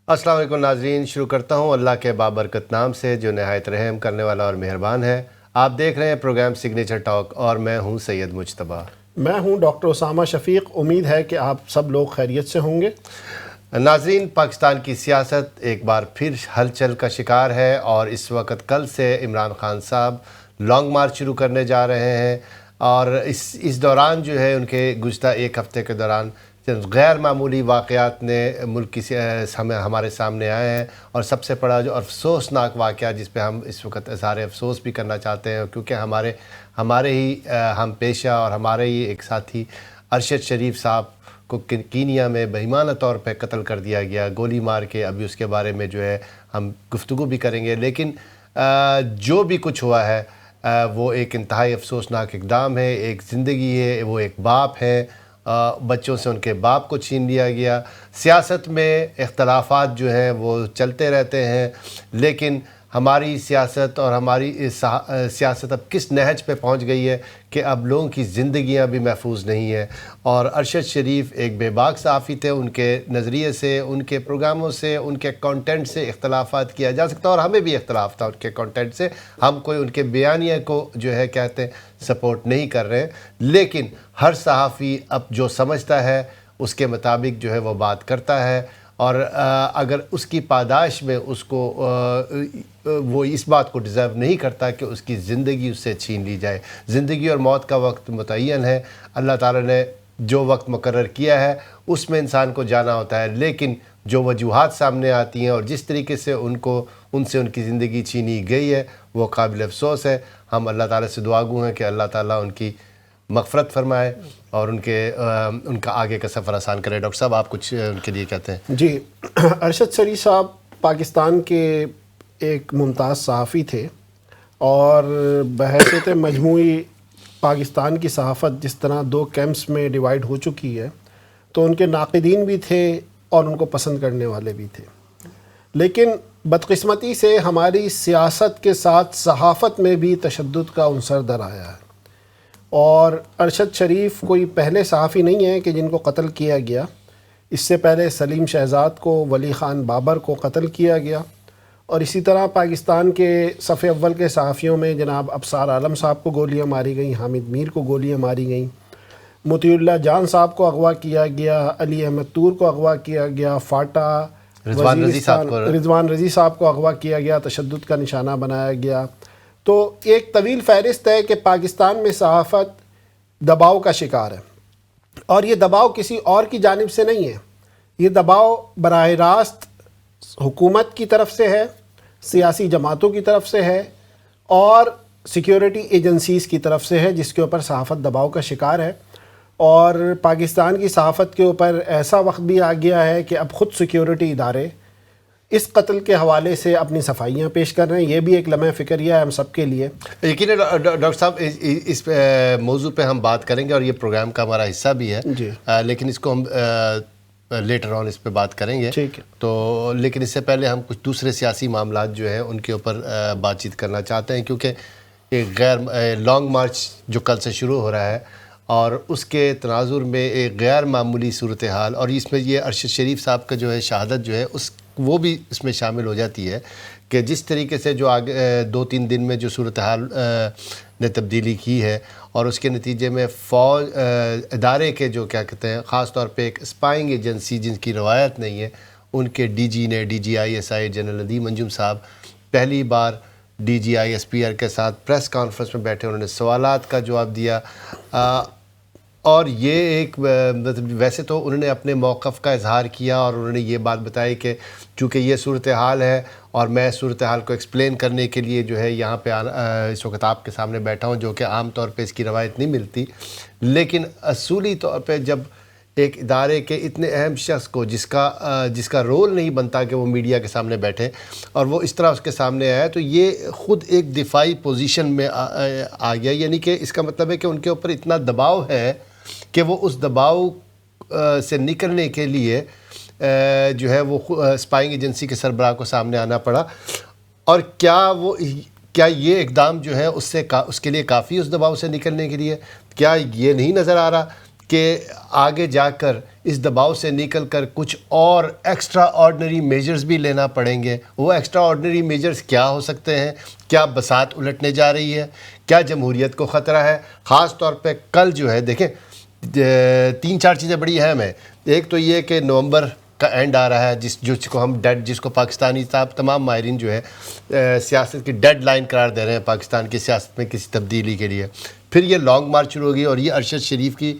السلام علیکم ناظرین، شروع کرتا ہوں اللہ کے بابرکت نام سے جو نہایت رحم کرنے والا اور مہربان ہے۔ آپ دیکھ رہے ہیں پروگرام سگنیچر ٹاک اور میں ہوں سید مجتبیٰ۔ میں ہوں ڈاکٹر اسامہ شفیق۔ امید ہے کہ آپ سب لوگ خیریت سے ہوں گے۔ ناظرین، پاکستان کی سیاست ایک بار پھر ہلچل کا شکار ہے اور اس وقت کل سے عمران خان صاحب لانگ مارچ شروع کرنے جا رہے ہیں، اور اس دوران جو ہے ان کے گزشتہ ایک ہفتے کے دوران غیر معمولی واقعات نے ملک کی ہمارے سامنے آئے ہیں، اور سب سے بڑا جو افسوسناک واقعہ جس پہ ہم اس وقت اظہار افسوس بھی کرنا چاہتے ہیں، کیونکہ ہمارے ہی ہم پیشہ اور ہمارے ہی ایک ساتھی ارشد شریف صاحب کو کینیا میں بہیمانہ طور پہ قتل کر دیا گیا گولی مار کے۔ ابھی اس کے بارے میں جو ہے ہم گفتگو بھی کریں گے، لیکن جو بھی کچھ ہوا ہے وہ ایک انتہائی افسوسناک اقدام ہے، ایک زندگی ہے، وہ ایک باپ ہے، بچوں سے ان کے باپ کو چھین لیا گیا۔ سیاست میں اختلافات جو ہیں وہ چلتے رہتے ہیں، لیکن ہماری سیاست اور ہماری سیاست اب کس نہج پہ پہنچ گئی ہے کہ اب لوگوں کی زندگیاں بھی محفوظ نہیں ہیں۔ اور ارشد شریف ایک بے باک صحافی تھے، ان کے نظریے سے، ان کے پروگراموں سے، ان کے کانٹینٹ سے اختلافات کیا جا سکتا، اور ہمیں بھی اختلاف تھا ان کے کانٹینٹ سے۔ ہم کوئی ان کے بیانیے کو جو ہے کہتے ہیں سپورٹ نہیں کر رہے ہیں، لیکن ہر صحافی اب جو سمجھتا ہے اس کے مطابق جو ہے وہ بات کرتا ہے، اور اگر اس کی پاداش میں اس کو وہ اس بات کو ڈیزرو نہیں کرتا کہ اس کی زندگی اس سے چھین لی جائے۔ زندگی اور موت کا وقت متعین ہے، اللہ تعالیٰ نے جو وقت مقرر کیا ہے اس میں انسان کو جانا ہوتا ہے، لیکن جو وجوہات سامنے آتی ہیں اور جس طریقے سے ان سے ان کی زندگی چھینی گئی ہے وہ قابل افسوس ہے۔ ہم اللہ تعالیٰ سے دعا گو ہیں کہ اللہ تعالیٰ ان کی مغفرت فرمائے اور ان کا آگے کا سفر آسان کرے۔ ڈاکٹر صاحب، آپ کچھ ان کے لیے کہتے ہیں؟ جی، ارشد شریف صاحب پاکستان کے ایک ممتاز صحافی تھے، اور بحیثیت مجموعی پاکستان کی صحافت جس طرح دو کیمپس میں ڈیوائیڈ ہو چکی ہے، تو ان کے ناقدین بھی تھے اور ان کو پسند کرنے والے بھی تھے، لیکن بدقسمتی سے ہماری سیاست کے ساتھ صحافت میں بھی تشدد کا عنصر در آیا ہے۔ اور ارشد شریف کوئی پہلے صحافی نہیں ہے کہ جن کو قتل کیا گیا۔ اس سے پہلے سلیم شہزاد کو، ولی خان بابر کو قتل کیا گیا، اور اسی طرح پاکستان کے صف اول کے صحافیوں میں جناب ابصار عالم صاحب کو گولیاں ماری گئیں، حامد میر کو گولیاں ماری گئیں، مطیع اللہ جان صاحب کو اغوا کیا گیا، علی احمد طور کو اغوا کیا گیا، فاٹا رضوان رضی صاحب کو اغوا کیا گیا، تشدد کا نشانہ بنایا گیا۔ تو ایک طویل فہرست ہے کہ پاکستان میں صحافت دباؤ کا شکار ہے، اور یہ دباؤ کسی اور کی جانب سے نہیں ہے، یہ دباؤ براہ راست حکومت کی طرف سے ہے، سیاسی جماعتوں کی طرف سے ہے، اور سیکیورٹی ایجنسیز کی طرف سے ہے، جس کے اوپر صحافت دباؤ کا شکار ہے۔ اور پاکستان کی صحافت کے اوپر ایسا وقت بھی آ گیا ہے کہ اب خود سیکیورٹی ادارے اس قتل کے حوالے سے اپنی صفائیاں پیش کر رہے ہیں۔ یہ بھی ایک لمحہ فکریہ ہے ہم سب کے لیے۔ یقیناً ڈاکٹر صاحب اس موضوع پہ ہم بات کریں گے، اور یہ پروگرام کا ہمارا حصہ بھی ہے، جی، لیکن اس کو ہم لیٹر آن اس پہ بات کریں گے۔ ٹھیک ہے۔ تو لیکن اس سے پہلے ہم کچھ دوسرے سیاسی معاملات جو ہیں ان کے اوپر بات چیت کرنا چاہتے ہیں، کیونکہ ایک لانگ مارچ جو کل سے شروع ہو رہا ہے، اور اس کے تناظر میں ایک غیر معمولی صورتحال، اور اس میں یہ ارشد شریف صاحب کا جو ہے شہادت جو ہے وہ بھی اس میں شامل ہو جاتی ہے، کہ جس طریقے سے جو آگے 2-3 دن میں جو صورتحال نے تبدیلی کی ہے، اور اس کے نتیجے میں فوج ادارے کے جو کیا کہتے ہیں، خاص طور پہ ایک اسپائنگ ایجنسی جن کی روایت نہیں ہے، ان کے ڈی جی نے، D G I S I general Nadeem Anjum صاحب پہلی بار D G I S P R کے ساتھ پریس کانفرنس میں بیٹھے، انہوں نے سوالات کا جواب دیا، اور یہ ایک ویسے تو انہوں نے اپنے موقف کا اظہار کیا، اور انہوں نے یہ بات بتائی کہ چونکہ یہ صورتحال ہے اور میں صورتحال کو ایکسپلین کرنے کے لیے جو ہے یہاں پہ اس وقت آپ کے سامنے بیٹھا ہوں، جو کہ عام طور پہ اس کی روایت نہیں ملتی، لیکن اصولی طور پہ جب ایک ادارے کے اتنے اہم شخص کو جس کا رول نہیں بنتا کہ وہ میڈیا کے سامنے بیٹھے، اور وہ اس طرح اس کے سامنے آیا، تو یہ خود ایک دفاعی پوزیشن میں آ گیا، یعنی کہ اس کا مطلب ہے کہ ان کے اوپر اتنا دباؤ ہے کہ وہ اس دباؤ سے نکلنے کے لیے جو ہے وہ اسپائنگ ایجنسی کے سربراہ کو سامنے آنا پڑا۔ اور کیا یہ اقدام جو ہے اس کے لیے کافی اس دباؤ سے نکلنے کے لیے؟ کیا یہ نہیں نظر آ رہا کہ آگے جا کر اس دباؤ سے نکل کر کچھ اور ایکسٹرا آرڈنری میجرز بھی لینا پڑیں گے. وہ ایکسٹرا آرڈنری میجرز کیا ہو سکتے ہیں؟ کیا بساط الٹنے جا رہی ہے؟ کیا جمہوریت کو خطرہ ہے؟ خاص طور پہ کل جو ہے دیکھیں 3-4 چیزیں بڑی اہم ہیں. ایک تو یہ کہ نومبر کا اینڈ آ رہا ہے جس کو ہم جس کو پاکستانی تمام ماہرین جو ہے سیاست کی ڈیڈ لائن قرار دے رہے ہیں پاکستان کی سیاست میں کسی تبدیلی کے لیے. پھر یہ لانگ مارچ شروع ہوگی اور یہ ارشد شریف کی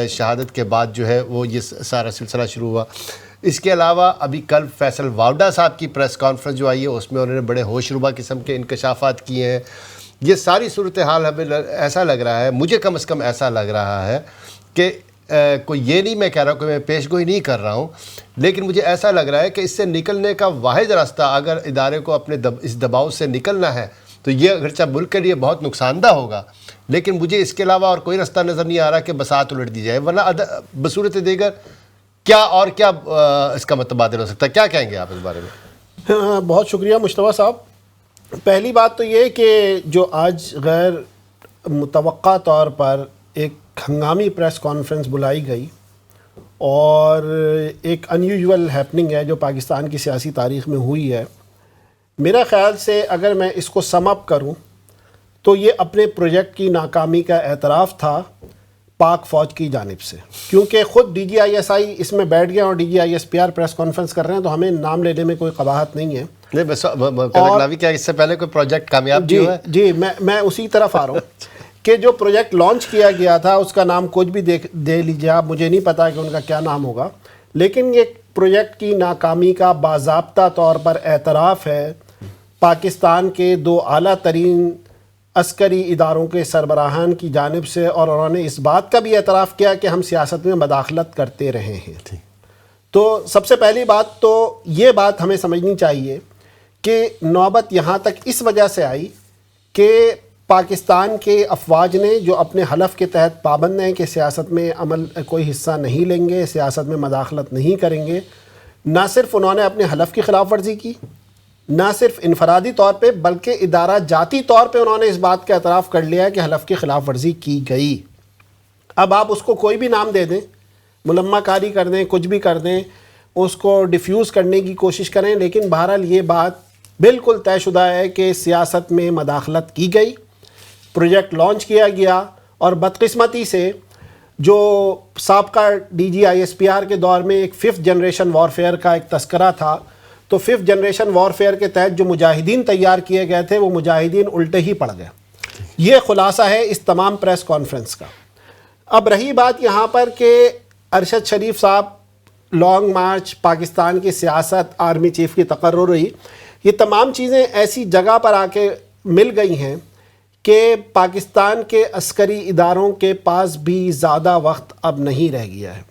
شہادت کے بعد جو ہے وہ یہ سارا سلسلہ شروع ہوا. اس کے علاوہ ابھی کل فیصل واوڈا صاحب کی پریس کانفرنس جو آئی ہے اس میں انہوں نے بڑے ہوش ربا قسم کے انکشافات کیے ہیں. یہ ساری صورتحال ہمیں ایسا لگ رہا ہے, مجھے کم از کم ایسا لگ رہا ہے کہ کوئی یہ نہیں میں کہہ رہا ہوں کہ میں پیش گوئی نہیں کر رہا ہوں, لیکن مجھے ایسا لگ رہا ہے کہ اس سے نکلنے کا واحد راستہ اگر ادارے کو اپنے اس دباؤ سے نکلنا ہے تو یہ اگرچہ ملک کے لیے بہت نقصان دہ ہوگا, لیکن مجھے اس کے علاوہ اور کوئی راستہ نظر نہیں آ رہا کہ بساط الٹ دی جائے, ورنہ بصورت دیگر کیا اور کیا اس کا متبادل ہو سکتا ہے؟ کیا کہیں گے آپ اس بارے میں؟ بہت شکریہ مشتبہ صاحب. پہلی بات تو یہ کہ جو آج غیر متوقع طور پر ایک ہنگامی پریس کانفرنس بلائی گئی اور ایک انیوژول ہیپننگ ہے جو پاکستان کی سیاسی تاریخ میں ہوئی ہے, میرا خیال سے اگر میں اس کو سم اپ کروں تو یہ اپنے پروجیکٹ کی ناکامی کا اعتراف تھا پاک فوج کی جانب سے, کیونکہ خود ڈی جی آئی ایس آئی اس میں بیٹھ گئے اور D G I S P R press conference کر رہے ہیں, تو ہمیں نام لینے میں کوئی قباحت نہیں ہے. نہیں بس کیا اس سے پہلے کوئی پروجیکٹ کامیاب بھی ہوا ہے؟ جی میں اسی طرف آ رہا ہوں کہ جو پروجیکٹ لانچ کیا گیا تھا اس کا نام کچھ بھی دے لیجیے آپ, مجھے نہیں پتا کہ ان کا کیا نام ہوگا, لیکن یہ پروجیکٹ کی ناکامی کا باضابطہ طور پر اعتراف ہے پاکستان کے 2 اعلیٰ ترین عسکری اداروں کے سربراہان کی جانب سے, اور انہوں نے اس بات کا بھی اعتراف کیا کہ ہم سیاست میں مداخلت کرتے رہے ہیں. تو سب سے پہلی بات تو یہ بات ہمیں سمجھنی چاہیے کہ نوبت یہاں تک اس وجہ سے آئی کہ پاکستان کے افواج نے جو اپنے حلف کے تحت پابند ہیں کہ سیاست میں عمل کوئی حصہ نہیں لیں گے, سیاست میں مداخلت نہیں کریں گے, نہ صرف انہوں نے اپنے حلف کی خلاف ورزی کی, نہ صرف انفرادی طور پہ بلکہ ادارہ جاتی طور پہ انہوں نے اس بات کا اعتراف کر لیا کہ حلف کی خلاف ورزی کی گئی. اب آپ اس کو کوئی بھی نام دے دیں, ملمہ کاری کر دیں, کچھ بھی کر دیں, اس کو ڈیفیوز کرنے کی کوشش کریں, لیکن بہرحال یہ بات بالکل طے شدہ ہے کہ سیاست میں مداخلت کی گئی, پروجیکٹ لانچ کیا گیا, اور بدقسمتی سے جو سابقہ D G I S P R کے دور میں ایک 5th جنریشن وارفیئر کا ایک تذکرہ تھا, تو 5th جنریشن وارفیئر کے تحت جو مجاہدین تیار کیے گئے تھے وہ مجاہدین الٹے ہی پڑ گئے. یہ خلاصہ ہے اس تمام پریس کانفرنس کا. اب رہی بات یہاں پر کہ ارشد شریف صاحب لانگ مارچ, پاکستان کی سیاست, آرمی چیف کی تقرری, یہ تمام چیزیں ایسی جگہ پر آ کے مل گئی ہیں کہ پاکستان کے عسکری اداروں کے پاس بھی زیادہ وقت اب نہیں رہ گیا ہے.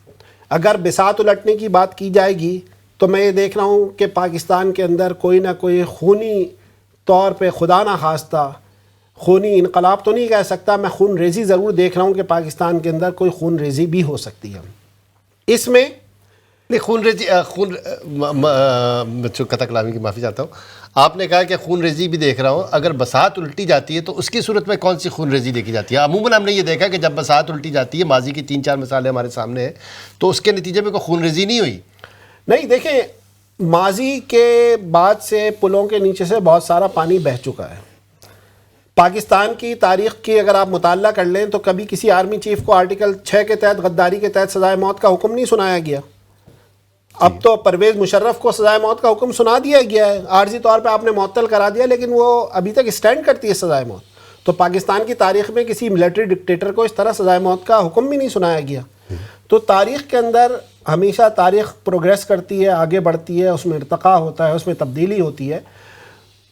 اگر بساط الٹنے کی بات کی جائے گی تو میں یہ دیکھ رہا ہوں کہ پاکستان کے اندر کوئی نہ کوئی خونی طور پہ, خدا نہ خواستہ خونی انقلاب تو نہیں کہہ سکتا, میں خون ریزی ضرور دیکھ رہا ہوں کہ پاکستان کے اندر کوئی خون ریزی بھی ہو سکتی ہے. اس میں خون ریزی قطع کلامی کی معافی چاہتا ہوں, آپ نے کہا کہ خون ریزی بھی دیکھ رہا ہوں, اگر بساط الٹی جاتی ہے تو اس کی صورت میں کون سی خون ریزی دیکھی جاتی ہے؟ عموماً ہم نے یہ دیکھا کہ جب بساط الٹی جاتی ہے, ماضی کی 3-4 مثالیں ہمارے سامنے ہیں, تو اس کے نتیجے میں کوئی خون ریزی نہیں ہوئی. نہیں, دیکھیں ماضی کے بعد سے پلوں کے نیچے سے بہت سارا پانی بہہ چکا ہے. پاکستان کی تاریخ کی اگر آپ مطالعہ کر لیں تو کبھی کسی آرمی چیف کو آرٹیکل 6 کے تحت غداری کے تحت سزائے موت کا حکم نہیں سنایا گیا. اب تو پرویز مشرف کو سزائے موت کا حکم سنا دیا گیا ہے, عارضی طور پہ آپ نے معطل کرا دیا, لیکن وہ ابھی تک اسٹینڈ کرتی ہے سزائے موت. تو پاکستان کی تاریخ میں کسی ملٹری ڈکٹیٹر کو اس طرح سزائے موت کا حکم بھی نہیں سنایا گیا. تو تاریخ کے اندر ہمیشہ تاریخ پروگریس کرتی ہے, آگے بڑھتی ہے, اس میں ارتقاء ہوتا ہے, اس میں تبدیلی ہوتی ہے.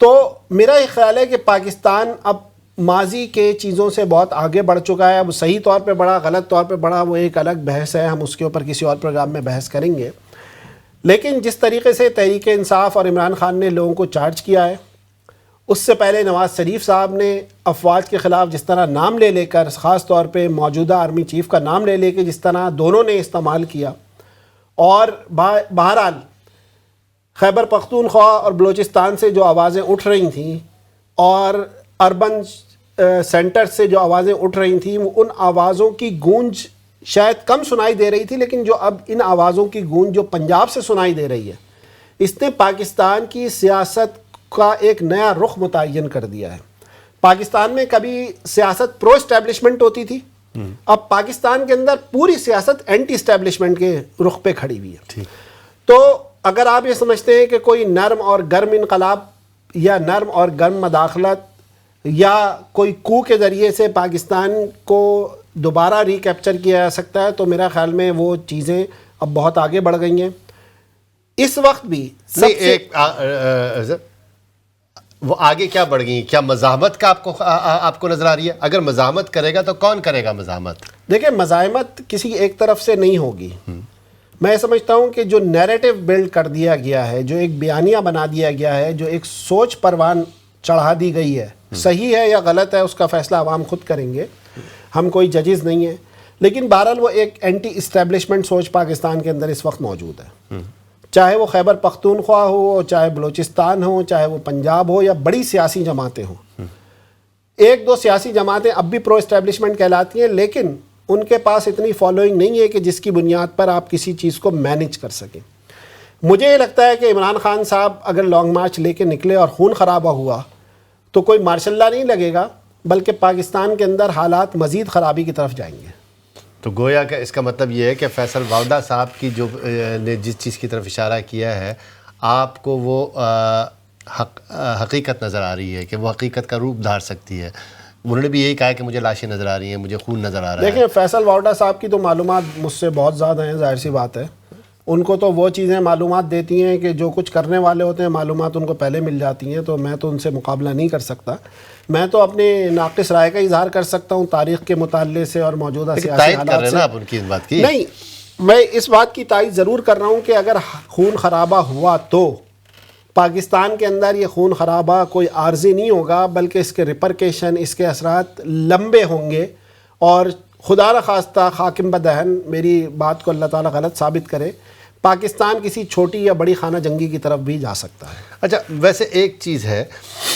تو میرا یہ خیال ہے کہ پاکستان اب ماضی کے چیزوں سے بہت آگے بڑھ چکا ہے. اب صحیح طور پہ بڑھا, غلط طور پہ بڑھا, وہ ایک الگ بحث ہے, ہم اس کے اوپر کسی اور پروگرام میں بحث کریں گے. لیکن جس طریقے سے تحریک انصاف اور عمران خان نے لوگوں کو چارج کیا ہے, اس سے پہلے نواز شریف صاحب نے افواج کے خلاف جس طرح نام لے لے کر, خاص طور پہ موجودہ آرمی چیف کا نام لے لے کے جس طرح دونوں نے استعمال کیا, اور بہرحال خیبر پختونخوا اور بلوچستان سے جو آوازیں اٹھ رہی تھیں اور اربن سینٹر سے جو آوازیں اٹھ رہی تھیں, ان آوازوں کی گونج شاید کم سنائی دے رہی تھی، لیکن جو اب ان آوازوں کی گونج جو پنجاب سے سنائی دے رہی ہے، اس نے پاکستان کی سیاست کا ایک نیا رخ متعین کر دیا ہے۔ پاکستان میں کبھی سیاست پرو اسٹیبلشمنٹ ہوتی تھی، اب پاکستان کے اندر پوری سیاست اینٹی اسٹیبلشمنٹ کے رخ پہ کھڑی ہوئی ہے۔ تو اگر آپ یہ سمجھتے ہیں کہ کوئی نرم اور گرم انقلاب یا نرم اور گرم مداخلت یا کوئی کو کے ذریعے سے پاکستان کو دوبارہ ریکیپچر کیا جا سکتا ہے، تو میرا خیال میں وہ چیزیں اب بہت آگے بڑھ گئی ہیں۔ اس وقت بھی وہ آگے کیا بڑھ گئی؟ کیا مزاحمت کا آپ کو نظر آ رہی ہے؟ اگر مزاحمت کرے گا تو کون کرے گا مزاحمت؟ دیکھیں، مزاحمت کسی ایک طرف سے نہیں ہوگی۔ میں سمجھتا ہوں کہ جو نیریٹو بلڈ کر دیا گیا ہے، جو ایک بیانیہ بنا دیا گیا ہے، جو ایک سوچ پروان چڑھا دی گئی ہے، صحیح ہے یا غلط ہے اس کا فیصلہ عوام خود کریں گے، ہم کوئی ججز نہیں ہیں، لیکن بہرحال وہ ایک اینٹی اسٹیبلشمنٹ سوچ پاکستان کے اندر اس وقت موجود ہے، چاہے وہ خیبر پختونخوا ہو، چاہے بلوچستان ہو، چاہے وہ پنجاب ہو، یا بڑی سیاسی جماعتیں ہوں۔ ایک دو سیاسی جماعتیں اب بھی پرو اسٹیبلشمنٹ کہلاتی ہیں، لیکن ان کے پاس اتنی فالوئنگ نہیں ہے کہ جس کی بنیاد پر آپ کسی چیز کو مینیج کر سکیں۔ مجھے یہ لگتا ہے کہ عمران خان صاحب اگر لانگ مارچ لے کے نکلے اور خون خرابہ ہوا تو کوئی مارشل لا نہیں لگے گا، بلکہ پاکستان کے اندر حالات مزید خرابی کی طرف جائیں گے۔ تو گویا کہ اس کا مطلب یہ ہے کہ فیصل واودہ صاحب کی جو نے جس چیز کی طرف اشارہ کیا ہے، آپ کو وہ حقیقت نظر آ رہی ہے کہ وہ حقیقت کا روپ دھار سکتی ہے۔ انہوں نے بھی یہی کہا کہ مجھے لاشیں نظر آ رہی ہیں، مجھے خون نظر آ رہا ہے۔ دیکھیں، فیصل واودہ صاحب کی تو معلومات مجھ سے بہت زیادہ ہیں، ظاہر سی بات ہے، ان کو تو وہ چیزیں معلومات دیتی ہیں کہ جو کچھ کرنے والے ہوتے ہیں معلومات ان کو پہلے مل جاتی ہیں، تو میں تو ان سے مقابلہ نہیں کر سکتا۔ میں تو اپنے ناقص رائے کا اظہار کر سکتا ہوں تاریخ کے مطالعے سے اور موجودہ سیاسی حالات سے۔ آپ ان کی اس بات کی نہیں، میں اس بات کی تائید ضرور کر رہا ہوں کہ اگر خون خرابہ ہوا تو پاکستان کے اندر یہ خون خرابہ کوئی عارضی نہیں ہوگا، بلکہ اس کے ریپرکیشن، اس کے اثرات لمبے ہوں گے، اور خدا نخواستہ حاکم بدہن میری بات کو اللہ تعالیٰ غلط ثابت کرے، پاکستان کسی چھوٹی یا بڑی خانہ جنگی کی طرف بھی جا سکتا ہے۔ اچھا، ویسے ایک چیز ہے،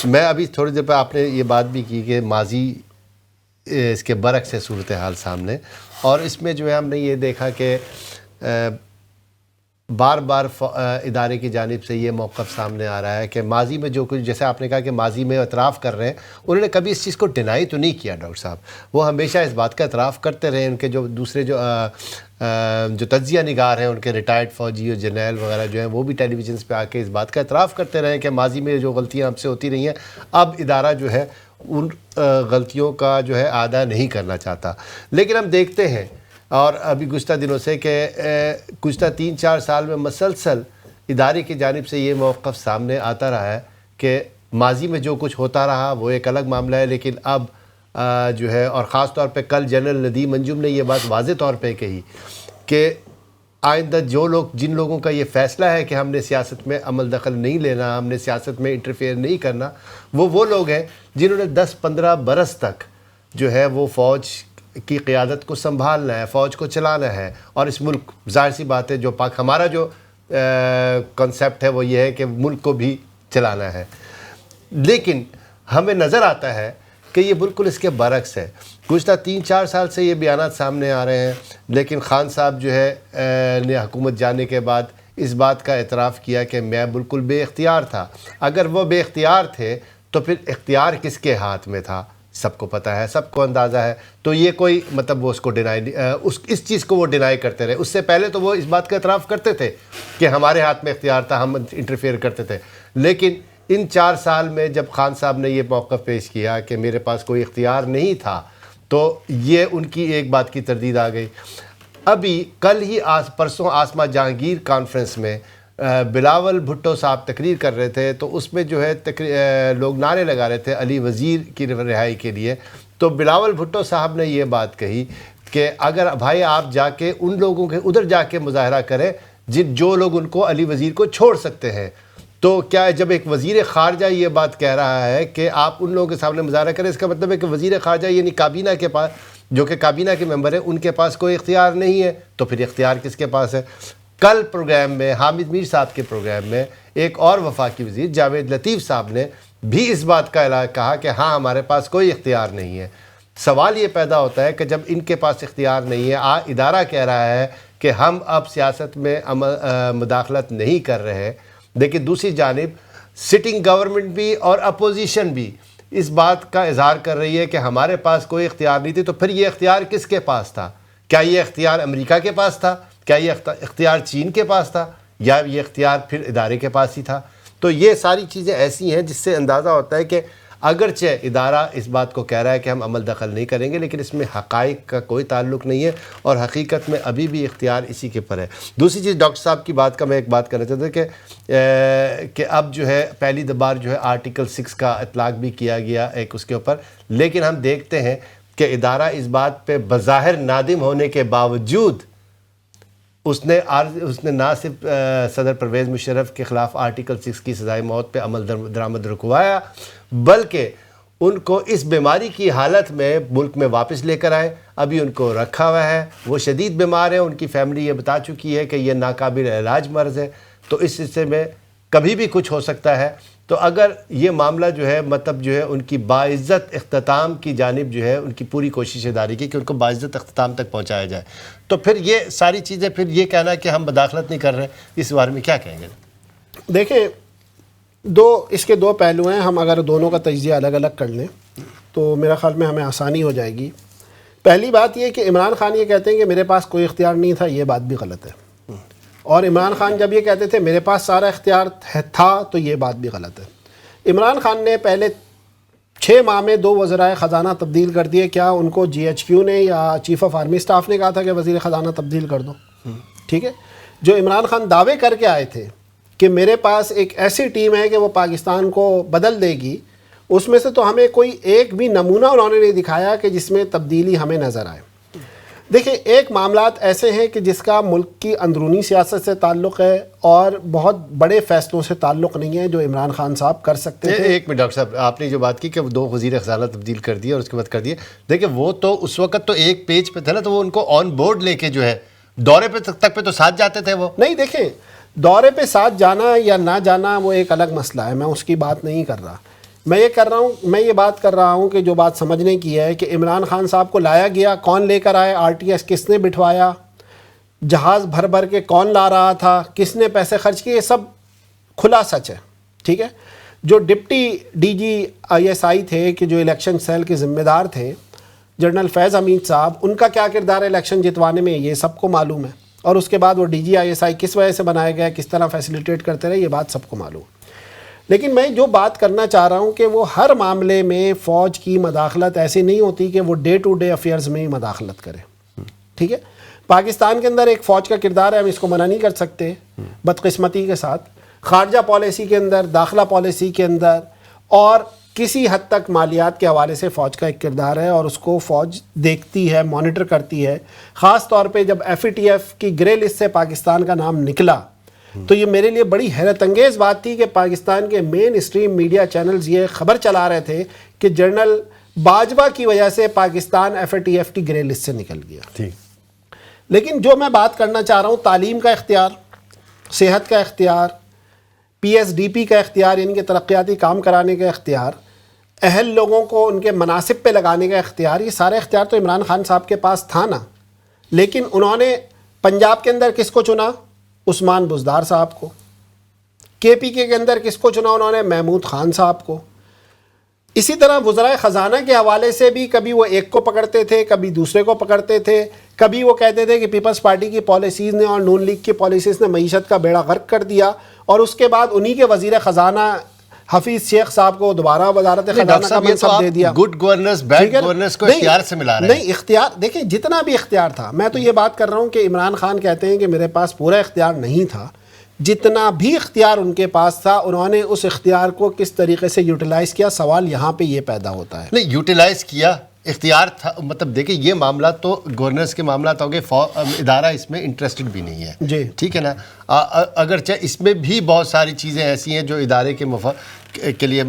میں ابھی تھوڑی دیر پہ آپ نے یہ بات بھی کی کہ ماضی اس کے برعکس ہے صورتحال سامنے، اور اس میں جو ہے ہم نے یہ دیکھا کہ بار بار ادارے کی جانب سے یہ موقف سامنے آ رہا ہے کہ ماضی میں جو کچھ، جیسے آپ نے کہا کہ ماضی میں اعتراف کر رہے ہیں، انہوں نے کبھی اس چیز کو ڈینائی تو نہیں کیا ڈاکٹر صاحب، وہ ہمیشہ اس بات کا اعتراف کرتے رہے۔ ان کے جو دوسرے جو تجزیہ نگار ہیں، ان کے ریٹائرڈ فوجی اور جرنیل وغیرہ جو ہیں، وہ بھی ٹیلی ویژنس پہ آ کے اس بات کا اعتراف کرتے رہے کہ ماضی میں جو غلطیاں ہم سے ہوتی رہی ہیں، اب ادارہ جو ہے ان غلطیوں کا جو ہے اعادہ نہیں کرنا چاہتا۔ لیکن ہم دیکھتے ہیں، اور ابھی گزشتہ دنوں سے، کہ گزشتہ 3-4 سال میں مسلسل ادارے کی جانب سے یہ موقف سامنے آتا رہا ہے کہ ماضی میں جو کچھ ہوتا رہا وہ ایک الگ معاملہ ہے، لیکن اب جو ہے، اور خاص طور پہ کل جنرل ندیم انجم نے یہ بات واضح طور پہ کہی کہ آئندہ جن لوگوں کا یہ فیصلہ ہے کہ ہم نے سیاست میں عمل دخل نہیں لینا، ہم نے سیاست میں انٹرفیئر نہیں کرنا، وہ لوگ ہیں جنہوں نے 10-15 برس تک جو ہے وہ فوج کی قیادت کو سنبھالنا ہے، فوج کو چلانا ہے، اور اس ملک، ظاہر سی بات ہے، جو ہمارا جو کنسیپٹ ہے وہ یہ ہے کہ ملک کو بھی چلانا ہے۔ لیکن ہمیں نظر آتا ہے کہ یہ بالکل اس کے برعکس ہے۔ گزشتہ 3-4 سال سے یہ بیانات سامنے آ رہے ہیں، لیکن خان صاحب جو ہے نے حکومت جانے کے بعد اس بات کا اعتراف کیا کہ میں بالکل بے اختیار تھا۔ اگر وہ بے اختیار تھے تو پھر اختیار کس کے ہاتھ میں تھا؟ سب کو پتہ ہے، سب کو اندازہ ہے۔ تو یہ کوئی مطلب وہ اس کو اس چیز کو وہ ڈینائی کرتے رہے۔ اس سے پہلے تو وہ اس بات کا اعتراف کرتے تھے کہ ہمارے ہاتھ میں اختیار تھا، ہم انٹرفیئر کرتے تھے، لیکن ان 4 سال میں جب خان صاحب نے یہ موقف پیش کیا کہ میرے پاس کوئی اختیار نہیں تھا، تو یہ ان کی ایک بات کی تردید آ گئی۔ ابھی کل ہی پرسوں آسما جہانگیر کانفرنس میں بلاول بھٹو صاحب تقریر کر رہے تھے، تو اس میں جو ہے لوگ نعرے لگا رہے تھے علی وزیر کی رہائی کے لیے۔ تو بلاول بھٹو صاحب نے یہ بات کہی کہ اگر بھائی آپ جا کے ان لوگوں کے ادھر جا کے مظاہرہ کریں جو لوگ ان کو علی وزیر کو چھوڑ سکتے ہیں، تو کیا جب ایک وزیر خارجہ یہ بات کہہ رہا ہے کہ آپ ان لوگوں کے سامنے مظاہرہ کریں، اس کا مطلب ہے کہ وزیر خارجہ یعنی کابینہ کے پاس، جو کہ کابینہ کے ممبر ہیں، ان کے پاس کوئی اختیار نہیں ہے، تو پھر اختیار کس کے پاس ہے؟ کل پروگرام میں حامد میر صاحب کے پروگرام میں ایک اور وفاقی وزیر جاوید لطیف صاحب نے بھی اس بات کا اعلان کہا کہ ہاں ہمارے پاس کوئی اختیار نہیں ہے۔ سوال یہ پیدا ہوتا ہے کہ جب ان کے پاس اختیار نہیں ہے، ادارہ کہہ رہا ہے کہ ہم اب سیاست میں مداخلت نہیں کر رہے، لیکن دوسری جانب سٹنگ گورنمنٹ بھی اور اپوزیشن بھی اس بات کا اظہار کر رہی ہے کہ ہمارے پاس کوئی اختیار نہیں تھی. تو پھر یہ اختیار کس کے پاس تھا؟ کیا یہ اختیار امریکہ کے پاس تھا؟ کیا یہ اختیار چین کے پاس تھا؟ یا یہ اختیار پھر ادارے کے پاس ہی تھا؟ تو یہ ساری چیزیں ایسی ہیں جس سے اندازہ ہوتا ہے کہ اگرچہ ادارہ اس بات کو کہہ رہا ہے کہ ہم عمل دخل نہیں کریں گے، لیکن اس میں حقائق کا کوئی تعلق نہیں ہے اور حقیقت میں ابھی بھی اختیار اسی کے پر ہے. دوسری چیز ڈاکٹر صاحب کی بات کا میں ایک بات کرنا چاہتا ہوں کہ اب جو ہے پہلی بار جو ہے آرٹیکل 6 کا اطلاق بھی کیا گیا ایک اس کے اوپر، لیکن ہم دیکھتے ہیں کہ ادارہ اس بات پہ بظاہر نادم ہونے کے باوجود اس نے نہ صرف صدر پرویز مشرف کے خلاف آرٹیکل 6 کی سزائے موت پہ عمل درآمد رکوایا، بلکہ ان کو اس بیماری کی حالت میں ملک میں واپس لے کر آئے. ابھی ان کو رکھا ہوا ہے، وہ شدید بیمار ہیں، ان کی فیملی یہ بتا چکی ہے کہ یہ ناقابل علاج مرض ہے، تو اس حصے میں کبھی بھی کچھ ہو سکتا ہے. تو اگر یہ معاملہ جو ہے مطلب جو ہے ان کی باعزت اختتام کی جانب جو ہے ان کی پوری کوشش ادارے کی کہ ان کو باعزت اختتام تک پہنچایا جائے، تو پھر یہ ساری چیزیں پھر یہ کہنا کہ ہم مداخلت نہیں کر رہے، اس بارے میں کیا کہیں گے؟ دیکھیں، اس کے دو پہلو ہیں. ہم اگر دونوں کا تجزیہ الگ الگ کر لیں تو میرا خیال میں ہمیں آسانی ہو جائے گی. پہلی بات یہ کہ عمران خان یہ کہتے ہیں کہ میرے پاس کوئی اختیار نہیں تھا، یہ بات بھی غلط ہے. اور عمران خان جب یہ کہتے تھے میرے پاس سارا اختیار تھا تو یہ بات بھی غلط ہے. عمران خان نے پہلے 6 ماہ میں 2 وزرائے خزانہ تبدیل کر دیے. کیا ان کو GHQ نے یا چیف آف آرمی اسٹاف نے کہا تھا کہ وزیر خزانہ تبدیل کر دو؟ ٹھیک ہے. جو عمران خان دعوے کر کے آئے تھے کہ میرے پاس ایک ایسی ٹیم ہے کہ وہ پاکستان کو بدل دے گی، اس میں سے تو ہمیں کوئی ایک بھی نمونہ انہوں نے نہیں دکھایا کہ جس میں تبدیلی ہمیں نظر آئے. دیکھیں، ایک معاملات ایسے ہیں کہ جس کا ملک کی اندرونی سیاست سے تعلق ہے اور بہت بڑے فیصلوں سے تعلق نہیں ہے جو عمران خان صاحب کر سکتے تھے. ایک منٹ ڈاکٹر صاحب، آپ نے جو بات کی کہ وہ 2 وزیر خزانہ تبدیل کر دیے اور اس کے بعد کر دیے، دیکھیں وہ تو اس وقت تو ایک پیج پہ تھے نا، تو وہ ان کو آن بورڈ لے کے جو ہے دورے پہ تک پہ تو ساتھ جاتے تھے. وہ نہیں، دیکھیں دورے پہ ساتھ جانا یا نہ جانا وہ ایک الگ مسئلہ ہے، میں اس کی بات نہیں کر رہا. میں یہ بات کر رہا ہوں کہ جو بات سمجھنے کی ہے کہ عمران خان صاحب کو لایا گیا، کون لے کر آئے، RTS کس نے بٹھوایا، جہاز بھر بھر کے کون لا رہا تھا، کس نے پیسے خرچ کیے، یہ سب کھلا سچ ہے. ٹھیک ہے. جو ڈپٹی DG ISI تھے کہ جو الیکشن سیل کے ذمہ دار تھے، جنرل فیض حمید صاحب، ان کا کیا کردار ہے الیکشن جتوانے میں یہ سب کو معلوم ہے. اور اس کے بعد وہ DG ISI کس وجہ سے بنایا گیا، کس طرح فیسیلیٹیٹ کرتے رہے، یہ بات سب کو معلوم. لیکن میں جو بات کرنا چاہ رہا ہوں کہ وہ ہر معاملے میں فوج کی مداخلت ایسی نہیں ہوتی کہ وہ ڈے ٹو ڈے افیئرز میں ہی مداخلت کرے. ٹھیک ہے. پاکستان کے اندر ایک فوج کا کردار ہے، ہم اس کو منع نہیں کر سکتے. بدقسمتی کے ساتھ خارجہ پالیسی کے اندر، داخلہ پالیسی کے اندر اور کسی حد تک مالیات کے حوالے سے فوج کا ایک کردار ہے اور اس کو فوج دیکھتی ہے، مانیٹر کرتی ہے. خاص طور پہ جب FATF کی گرے لسٹ سے پاکستان کا نام نکلا تو یہ میرے لیے بڑی حیرت انگیز بات تھی کہ پاکستان کے مین اسٹریم میڈیا چینلز یہ خبر چلا رہے تھے کہ جنرل باجوہ کی وجہ سے پاکستان FATF کی گرے لسٹ سے نکل گیا. لیکن جو میں بات کرنا چاہ رہا ہوں، تعلیم کا اختیار، صحت کا اختیار، PSDP کا اختیار یعنی کہ ترقیاتی کام کرانے کا اختیار، اہل لوگوں کو ان کے مناصب پہ لگانے کا اختیار، یہ سارے اختیار تو عمران خان صاحب کے پاس تھا نا. لیکن انہوں نے پنجاب کے اندر کس کو چنا؟ عثمان بزدار صاحب کو. KPK کے اندر کس کو چنا انہوں نے؟ محمود خان صاحب کو. اسی طرح وزرائے خزانہ کے حوالے سے بھی کبھی وہ ایک کو پکڑتے تھے، کبھی دوسرے کو پکڑتے تھے. کبھی وہ کہتے تھے کہ پیپلز پارٹی کی پالیسیز نے اور نون لیگ کی پالیسیز نے معیشت کا بیڑا غرق کر دیا، اور اس کے بعد انہی کے وزیر خزانہ حفیظ شیخ صاحب کو دوبارہ وزارت خزانہ کا منصب دے دیا. گڈ گورننس بیڈ گورننس کو اختیار سے ملا رہے ہیں. نہیں، اختیار دیکھیں جتنا بھی اختیار تھا، میں تو یہ بات کر رہا ہوں کہ عمران خان کہتے ہیں کہ میرے پاس پورا اختیار نہیں تھا. جتنا بھی اختیار ان کے پاس تھا انہوں نے اس اختیار کو کس طریقے سے یوٹیلائز کیا، سوال یہاں پہ یہ پیدا ہوتا ہے. نہیں، یوٹیلائز کیا، اختیار تھا. مطلب دیکھیں یہ معاملات تو گورننس کے معاملات ہو گئے، ادارہ اس میں انٹرسٹڈ بھی نہیں ہے. جی ٹھیک ہے نا. اگرچہ اس میں بھی بہت ساری چیزیں ایسی ہیں جو ادارے کے لیے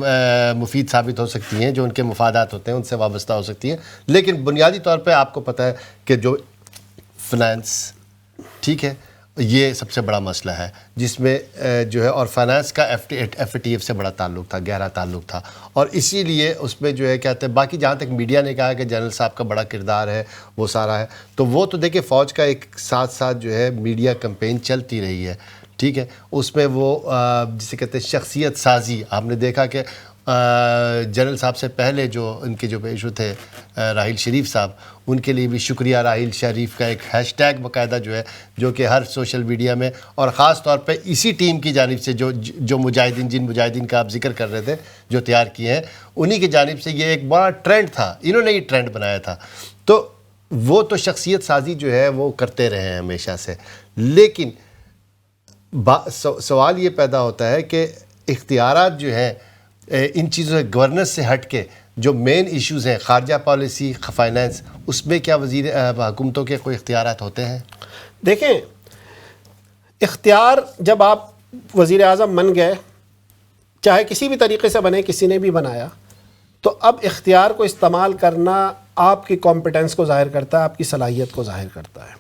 مفید ثابت ہو سکتی ہیں، جو ان کے مفادات ہوتے ہیں ان سے وابستہ ہو سکتی ہیں، لیکن بنیادی طور پہ آپ کو پتہ ہے کہ جو فنانس، ٹھیک ہے، یہ سب سے بڑا مسئلہ ہے جس میں جو ہے اور فائنانس کا ایف ٹی ایف سے بڑا تعلق تھا، گہرا تعلق تھا، اور اسی لیے اس میں جو ہے کہتے ہیں باقی جہاں تک میڈیا نے کہا کہ جنرل صاحب کا بڑا کردار ہے وہ سارا ہے، تو وہ تو دیکھیں فوج کا ایک ساتھ ساتھ جو ہے میڈیا کمپین چلتی رہی ہے، ٹھیک ہے، اس میں وہ جسے کہتے ہیں شخصیت سازی، آپ نے دیکھا کہ جنرل صاحب سے پہلے جو ان کے جو پیشو تھے راحیل شریف صاحب، ان کے لیے بھی شکریہ راحیل شریف کا ایک ہیش ٹیگ باقاعدہ جو ہے جو کہ ہر سوشل میڈیا میں اور خاص طور پہ اسی ٹیم کی جانب سے جو مجاہدین جن مجاہدین کا آپ ذکر کر رہے تھے جو تیار کیے ہیں، انہی کی جانب سے یہ ایک بڑا ٹرینڈ تھا، انہوں نے یہ ٹرینڈ بنایا تھا، تو وہ تو شخصیت سازی جو ہے وہ کرتے رہے ہیں ہمیشہ سے، لیکن سوال یہ پیدا ہوتا ہے کہ اختیارات جو ہیں ان چیزوں سے گورننس سے ہٹ کے جو مین ایشوز ہیں خارجہ پالیسی، فائنانس، اس میں کیا حکومتوں کے کوئی اختیارات ہوتے ہیں؟ دیکھیں، اختیار جب آپ وزیر اعظم بن گئے، چاہے کسی بھی طریقے سے بنے، کسی نے بھی بنایا، تو اب اختیار کو استعمال کرنا آپ کی کمپیٹنس کو ظاہر کرتا ہے، آپ کی صلاحیت کو ظاہر کرتا ہے۔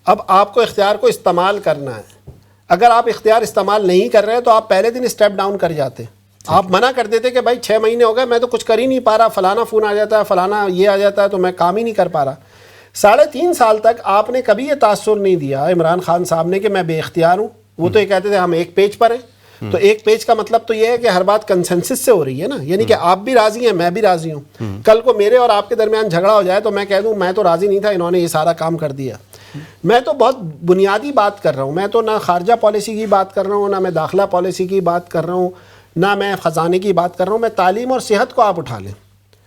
اب آپ کو اختیار کو استعمال کرنا ہے، اگر آپ اختیار استعمال نہیں کر رہے تو آپ پہلے دن اسٹیپ ڈاؤن کر جاتے، آپ منع کر دیتے کہ بھائی 6 مہینے ہو گئے میں تو کچھ کر ہی نہیں پا رہا، فلانا فون آ جاتا ہے، فلانا یہ آ جاتا ہے، تو میں کام ہی نہیں کر پا رہا۔ 3.5 سال تک آپ نے کبھی یہ تاثر نہیں دیا عمران خان صاحب نے کہ میں بے اختیار ہوں، وہ تو یہ کہتے تھے ہم ایک پیج پر ہیں، تو ایک پیج کا مطلب تو یہ ہے کہ ہر بات کنسنسس سے ہو رہی ہے نا، یعنی کہ آپ بھی راضی ہیں، میں بھی راضی ہوں، کل کو میرے اور آپ کے درمیان جھگڑا ہو جائے تو میں کہہ دوں میں تو راضی نہیں تھا، انہوں نے یہ سارا کام کر دیا۔ میں تو بہت بنیادی بات کر رہا ہوں، میں تو نہ خارجہ پالیسی کی بات کر رہا ہوں، نہ میں داخلہ پالیسی کی بات کر رہا ہوں، نہ میں خزانے کی بات کر رہا ہوں، میں تعلیم اور صحت کو آپ اٹھا لیں،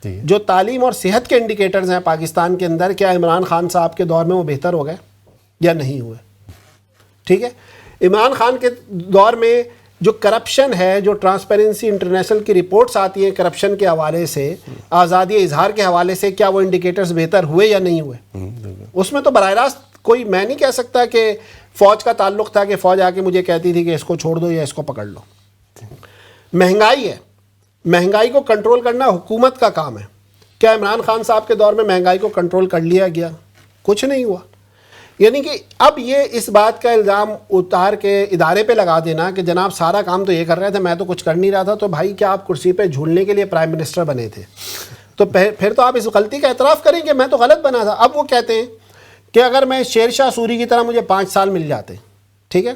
جو تعلیم اور صحت کے انڈیکیٹرز ہیں پاکستان کے اندر، کیا عمران خان صاحب کے دور میں وہ بہتر ہو گئے یا نہیں ہوئے؟ ٹھیک ہے، عمران خان کے دور میں جو کرپشن ہے، جو ٹرانسپیرنسی انٹرنیشنل کی رپورٹس آتی ہیں کرپشن کے حوالے سے، آزادی اظہار کے حوالے سے، کیا وہ انڈیکیٹرز بہتر ہوئے یا نہیں ہوئے؟ اس میں تو براہ راست کوئی میں نہیں کہہ سکتا کہ فوج کا تعلق تھا کہ فوج آ کے مجھے کہتی تھی کہ اس کو چھوڑ دو یا اس کو پکڑ لو۔ مہنگائی ہے، مہنگائی کو کنٹرول کرنا حکومت کا کام ہے، کیا عمران خان صاحب کے دور میں مہنگائی کو کنٹرول کر لیا گیا؟ کچھ نہیں ہوا۔ یعنی کہ اب یہ اس بات کا الزام اتار کے ادارے پہ لگا دینا کہ جناب سارا کام تو یہ کر رہے تھے، میں تو کچھ کر نہیں رہا تھا، تو بھائی کیا آپ کرسی پہ جھولنے کے لیے پرائم منسٹر بنے تھے؟ تو پھر تو آپ اس غلطی کا اعتراف کریں کہ میں تو غلط بنا تھا۔ اب وہ کہتے ہیں کہ اگر میں شیر شاہ سوری کی طرح مجھے 5 سال مل جاتے، ٹھیک ہے،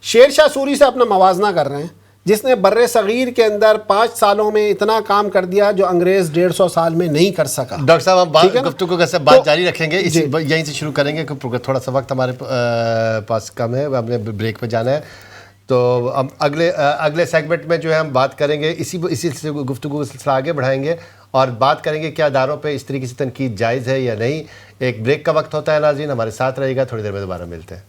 شیر شاہ سوری سے اپنا موازنہ کر رہے ہیں جس نے بر صغیر کے اندر 5 سالوں میں اتنا کام کر دیا جو انگریز 150 سال میں نہیں کر سکا۔ ڈاکٹر صاحب ہم گفتگو سے بات جاری رکھیں گے، یہیں سے شروع کریں گے کیونکہ تھوڑا سا وقت ہمارے پاس کم ہے، ہم نے بریک پہ جانا ہے، تو ہم اگلے سیگمنٹ میں جو ہے ہم بات کریں گے، اسی سے گفتگو کا سلسلہ آگے بڑھائیں گے اور بات کریں گے کیا اداروں پہ اس طریقے سے تنقید جائز ہے یا نہیں۔ ایک بریک کا وقت ہوتا ہے ناظرین، ہمارے ساتھ رہے گا، تھوڑی دیر میں دوبارہ ملتے ہیں۔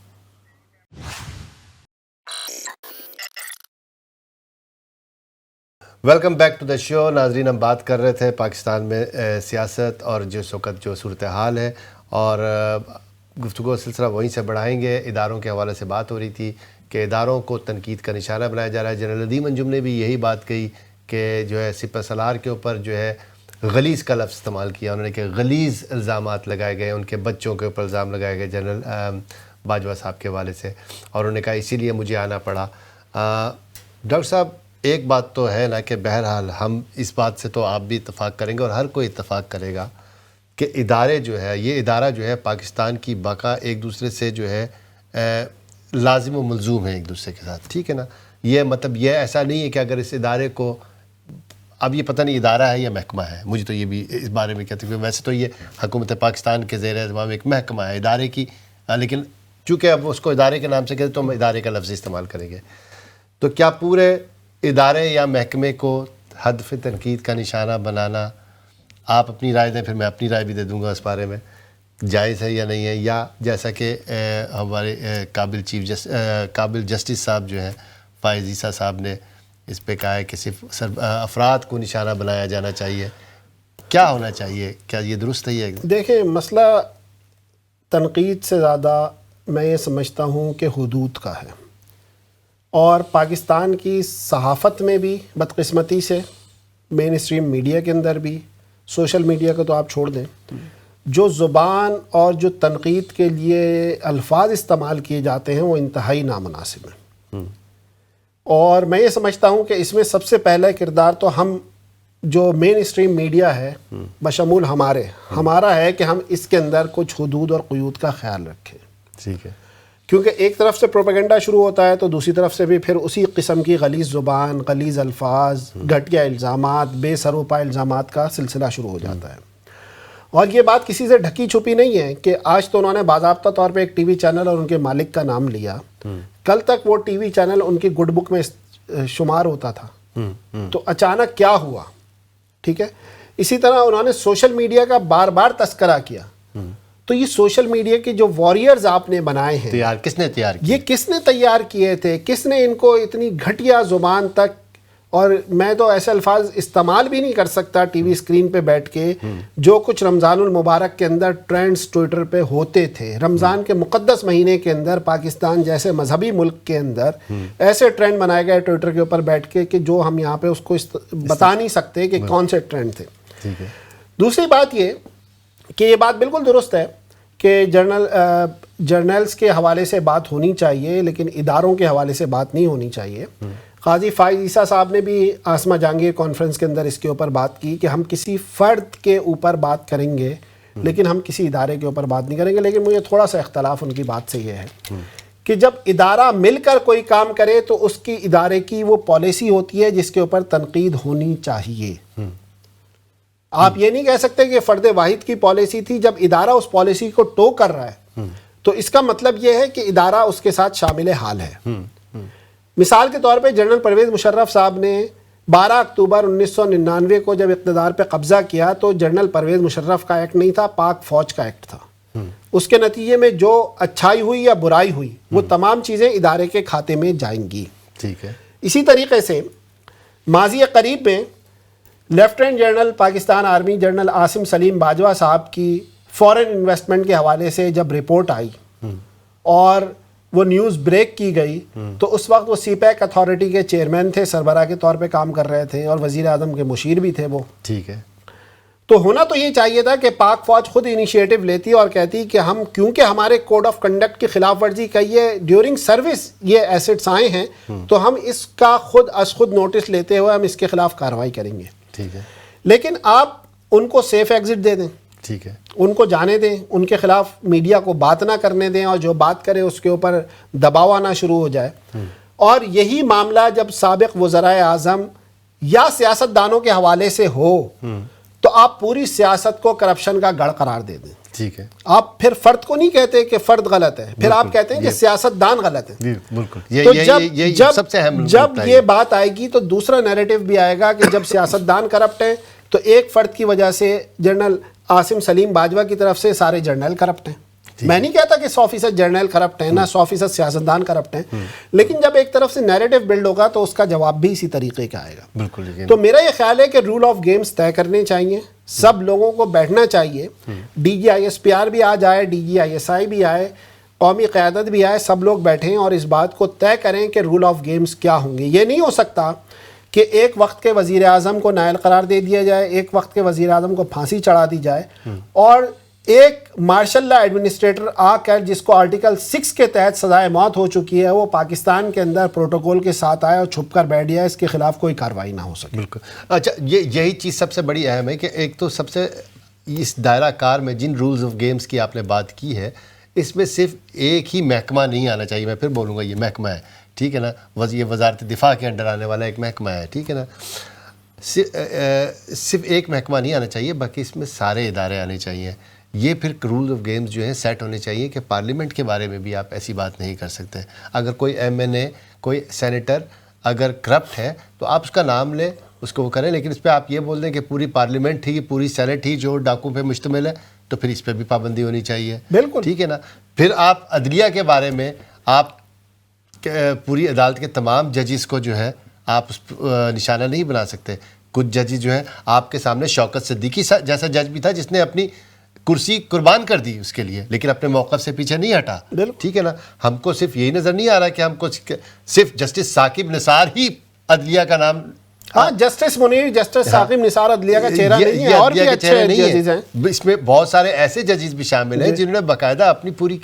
ویلکم بیک ٹو دا شو۔ ناظرین، ہم بات کر رہے تھے پاکستان میں سیاست اور جس وقت جو صورتحال ہے، اور گفتگو سلسلہ وہیں سے بڑھائیں گے۔ اداروں کے حوالے سے بات ہو رہی تھی کہ اداروں کو تنقید کا نشانہ بنایا جا رہا ہے۔ جنرل ندیم انجم نے بھی یہی بات کہی کہ جو ہے سپہ سالار کے اوپر جو ہے غلیظ کا لفظ استعمال کیا انہوں نے کہ غلیظ الزامات لگائے گئے، ان کے بچوں کے اوپر الزام لگائے گئے جنرل باجوہ صاحب کے حوالے سے، اور انہوں نے کہا اسی لیے مجھے آنا پڑا۔ ڈاکٹر صاحب، ایک بات تو ہے نا کہ بہرحال ہم اس بات سے تو آپ بھی اتفاق کریں گے اور ہر کوئی اتفاق کرے گا کہ ادارے جو ہے، یہ ادارہ جو ہے پاکستان کی بقا ایک دوسرے سے جو ہے لازم و ملزوم ہے ایک دوسرے کے ساتھ، ٹھیک ہے نا۔ یہ مطلب یہ ایسا نہیں ہے کہ اگر اس ادارے کو، اب یہ پتہ نہیں ادارہ ہے یا محکمہ ہے، مجھے تو یہ بھی اس بارے میں کہتے ہیں، ویسے تو یہ حکومت پاکستان کے زیر اہتمام ایک محکمہ ہے ادارے کی، لیکن چونکہ اب اس کو ادارے کے نام سے کہتے تو ہم ادارے کا لفظ استعمال کریں گے، تو کیا پورے ادارے یا محکمے کو ہدف تنقید کا نشانہ بنانا، آپ اپنی رائے دیں پھر میں اپنی رائے بھی دے دوں گا اس بارے میں، جائز ہے یا نہیں ہے، یا جیسا کہ ہمارے قابل جسٹس صاحب جو ہیں فائز عیسیٰ صاحب نے اس پہ کہا ہے کہ صرف افراد کو نشانہ بنایا جانا چاہیے، کیا ہونا چاہیے، کیا یہ درست ہے؟ یہ دیکھیں، مسئلہ تنقید سے زیادہ میں یہ سمجھتا ہوں کہ حدود کا ہے، اور پاکستان کی صحافت میں بھی بدقسمتی سے، مین اسٹریم میڈیا کے اندر بھی، سوشل میڈیا کو تو آپ چھوڑ دیں، جو زبان اور جو تنقید کے لیے الفاظ استعمال کیے جاتے ہیں وہ انتہائی نامناسب ہیں. اور میں یہ سمجھتا ہوں کہ اس میں سب سے پہلا کردار تو ہم جو مین اسٹریم میڈیا ہے بشمول ہمارا ہے کہ ہم اس کے اندر کچھ حدود اور قیود کا خیال رکھیں. ٹھیک ہے. کیونکہ ایک طرف سے پروپیگنڈا شروع ہوتا ہے تو دوسری طرف سے بھی پھر اسی قسم کی غلیظ زبان، غلیظ الفاظ، گھٹیا الزامات، بے سر و پا الزامات کا سلسلہ شروع ہو جاتا ہے. اور یہ بات کسی سے ڈھکی چھپی نہیں ہے کہ آج تو انہوں نے باضابطہ طور پہ ایک ٹی وی چینل اور ان کے مالک کا نام لیا، کل تک وہ ٹی وی چینل ان کی گڈ بک میں شمار ہوتا تھا. تو اچانک کیا ہوا؟ ٹھیک ہے. اسی طرح انہوں نے سوشل میڈیا کا بار بار تذکرہ کیا. تو یہ سوشل میڈیا کے جو واریئرز آپ نے بنائے ہیں، کس نے تیار کیے؟ یہ کس نے تیار کیے تھے؟ کس نے ان کو اتنی گھٹیا زبان تک، اور میں تو ایسے الفاظ استعمال بھی نہیں کر سکتا ٹی وی اسکرین پہ بیٹھ کے، جو کچھ رمضان المبارک کے اندر ٹرینڈز ٹویٹر پہ ہوتے تھے، رمضان کے مقدس مہینے کے اندر پاکستان جیسے مذہبی ملک کے اندر ایسے ٹرینڈ بنائے گئے ٹویٹر کے اوپر بیٹھ کے کہ جو ہم یہاں پہ اس کو بتا نہیں سکتے کہ کون سے ٹرینڈ تھے. دوسری بات یہ کہ یہ بات بالکل درست ہے کہ جرنلز کے حوالے سے بات ہونی چاہیے، لیکن اداروں کے حوالے سے بات نہیں ہونی چاہیے. قاضی فائز عیسیٰ صاحب نے بھی آسمہ جہانگیر کانفرنس کے اندر اس کے اوپر بات کی کہ ہم کسی فرد کے اوپر بات کریں گے لیکن ہم کسی ادارے کے اوپر بات نہیں کریں گے. لیکن مجھے تھوڑا سا اختلاف ان کی بات سے یہ ہے کہ جب ادارہ مل کر کوئی کام کرے تو اس کی ادارے کی وہ پالیسی ہوتی ہے جس کے اوپر تنقید ہونی چاہیے. آپ یہ نہیں کہہ سکتے کہ فرد واحد کی پالیسی تھی، جب ادارہ اس پالیسی کو ٹو کر رہا ہے تو اس کا مطلب یہ ہے کہ ادارہ اس کے ساتھ شامل حال ہے. مثال کے طور پہ جنرل پرویز مشرف صاحب نے 12 اکتوبر 1999 کو جب اقتدار پہ قبضہ کیا تو جنرل پرویز مشرف کا ایکٹ نہیں تھا، پاک فوج کا ایکٹ تھا. اس کے نتیجے میں جو اچھائی ہوئی یا برائی ہوئی وہ تمام چیزیں ادارے کے کھاتے میں جائیں گی. ٹھیک ہے. اسی طریقے سے ماضی قریب میں lieutenant general Pakistan army general Asim Saleem Bajwa صاحب کی فورن انویسٹمنٹ کے حوالے سے جب رپورٹ آئی اور وہ نیوز بریک کی گئی تو اس وقت وہ سی پیک اتھارٹی کے چیئرمین تھے، سربراہ کے طور پہ کام کر رہے تھے اور وزیر اعظم کے مشیر بھی تھے وہ. ٹھیک ہے. تو ہونا تو یہ چاہیے تھا کہ پاک فوج خود انیشیٹو لیتی اور کہتی کہ ہم کیونکہ ہمارے کوڈ آف کنڈکٹ کی خلاف ورزی کا یہ ڈیورنگ سروس یہ ایسٹس آئے ہیں تو ہم اس کا خود نوٹس لیتے ہوئے ہم اس کے خلاف کارروائی کریں گے. ٹھیک ہے. لیکن آپ ان کو سیف ایگزٹ دے دیں. ٹھیک ہے. ان کو جانے دیں، ان کے خلاف میڈیا کو بات نہ کرنے دیں اور جو بات کرے اس کے اوپر دباؤ آنا شروع ہو جائے. اور یہی معاملہ جب سابق وزرائے اعظم یا سیاست دانوں کے حوالے سے ہو تو آپ پوری سیاست کو کرپشن کا گڑھ قرار دے دیں. ٹھیک ہے. آپ پھر فرد کو نہیں کہتے کہ فرد غلط ہے، پھر آپ کہتے ہیں کہ سیاست دان غلط ہے. بالکل. تو جب یہ بات آئے گی تو دوسرا نیریٹو بھی آئے گا کہ جب سیاست دان کرپٹ ہیں تو ایک فرد کی وجہ سے جنرل عاصم سلیم باجوہ کی طرف سے سارے جرنیل کرپٹ ہیں. میں نہیں کہتا کہ 100% جرنیل کرپٹ ہیں، نہ 100% سیاستدان کرپٹ ہیں، لیکن جب ایک طرف سے نیریٹو بلڈ ہوگا تو اس کا جواب بھی اسی طریقے کا آئے گا. بالکل. تو میرا یہ خیال ہے کہ رول آف گیمز طے کرنے چاہیے، سب لوگوں کو بیٹھنا چاہیے. D G I S P R بھی آ جائے، ڈی جی آئی ایس آئی بھی آئے، قومی قیادت بھی آئے، سب لوگ بیٹھیں اور اس بات کو طے کریں کہ رول آف گیمز کیا ہوں گے. یہ نہیں ہو سکتا کہ ایک وقت کے وزیر اعظم کو نائل قرار دے دیا جائے، ایک وقت کے وزیر اعظم کو پھانسی چڑھا دی جائے اور ایک مارشل لا ایڈمنسٹریٹر آ کر جس کو آرٹیکل 6 کے تحت سزائے موت ہو چکی ہے وہ پاکستان کے اندر پروٹوکول کے ساتھ آئے اور چھپ کر بیٹھ جائے، اس کے خلاف کوئی کارروائی نہ ہو سکے. بالکل. اچھا، یہی چیز سب سے بڑی اہم ہے کہ ایک تو سب سے اس دائرہ کار میں جن رولز آف گیمز کی آپ نے بات کی ہے اس میں صرف ایک ہی محکمہ نہیں آنا چاہیے. میں پھر بولوں گا یہ محکمہ ہے، ٹھیک ہے نا، یہ وزارت دفاع کے انڈر آنے والا ایک محکمہ ہے، ٹھیک ہے نا. صرف ایک محکمہ نہیں آنا چاہیے، باقی اس میں سارے ادارے آنے چاہیے. یہ پھر رول آف گیمز جو ہیں سیٹ ہونے چاہیے کہ پارلیمنٹ کے بارے میں بھی آپ ایسی بات نہیں کر سکتے. اگر کوئی ایم این اے، کوئی سینیٹر اگر کرپٹ ہے تو آپ اس کا نام لیں، اس کو وہ کریں، لیکن اس پہ آپ یہ بول دیں کہ پوری پارلیمنٹ ہی، پوری سینٹ ہی جو ڈاکو پہ مشتمل ہے تو پھر اس پہ بھی پابندی ہونی چاہیے. بالکل ٹھیک ہے نا. پھر آپ عدلیہ کے بارے میں آپ پوری عدالت کے تمام ججز کو جو ہے آپ نشانہ نہیں بنا سکتے. کچھ ججز جو ہیں آپ کے سامنے شوکت صدیقی جیسا جج بھی تھا جس نے اپنی کرسی قربان کر دی اس کے لیے، لیکن اپنے موقف سے پیچھے نہیں ہٹا. ٹھیک ہے نا. ہم کو صرف یہی نظر نہیں آ رہا کہ ہم کو صرف جسٹس ثاقب نثار ہی عدلیہ کا نام ہاں جسٹس منیر، جسٹس ثاقب نثار عدلیہ کا چہرہ نہیں ہے، اور بھی اچھے ججز ہیں اس میں بہت سارے ایسے ججز بھی شامل ہیں جنہوں نے باقاعدہ اپنی پوری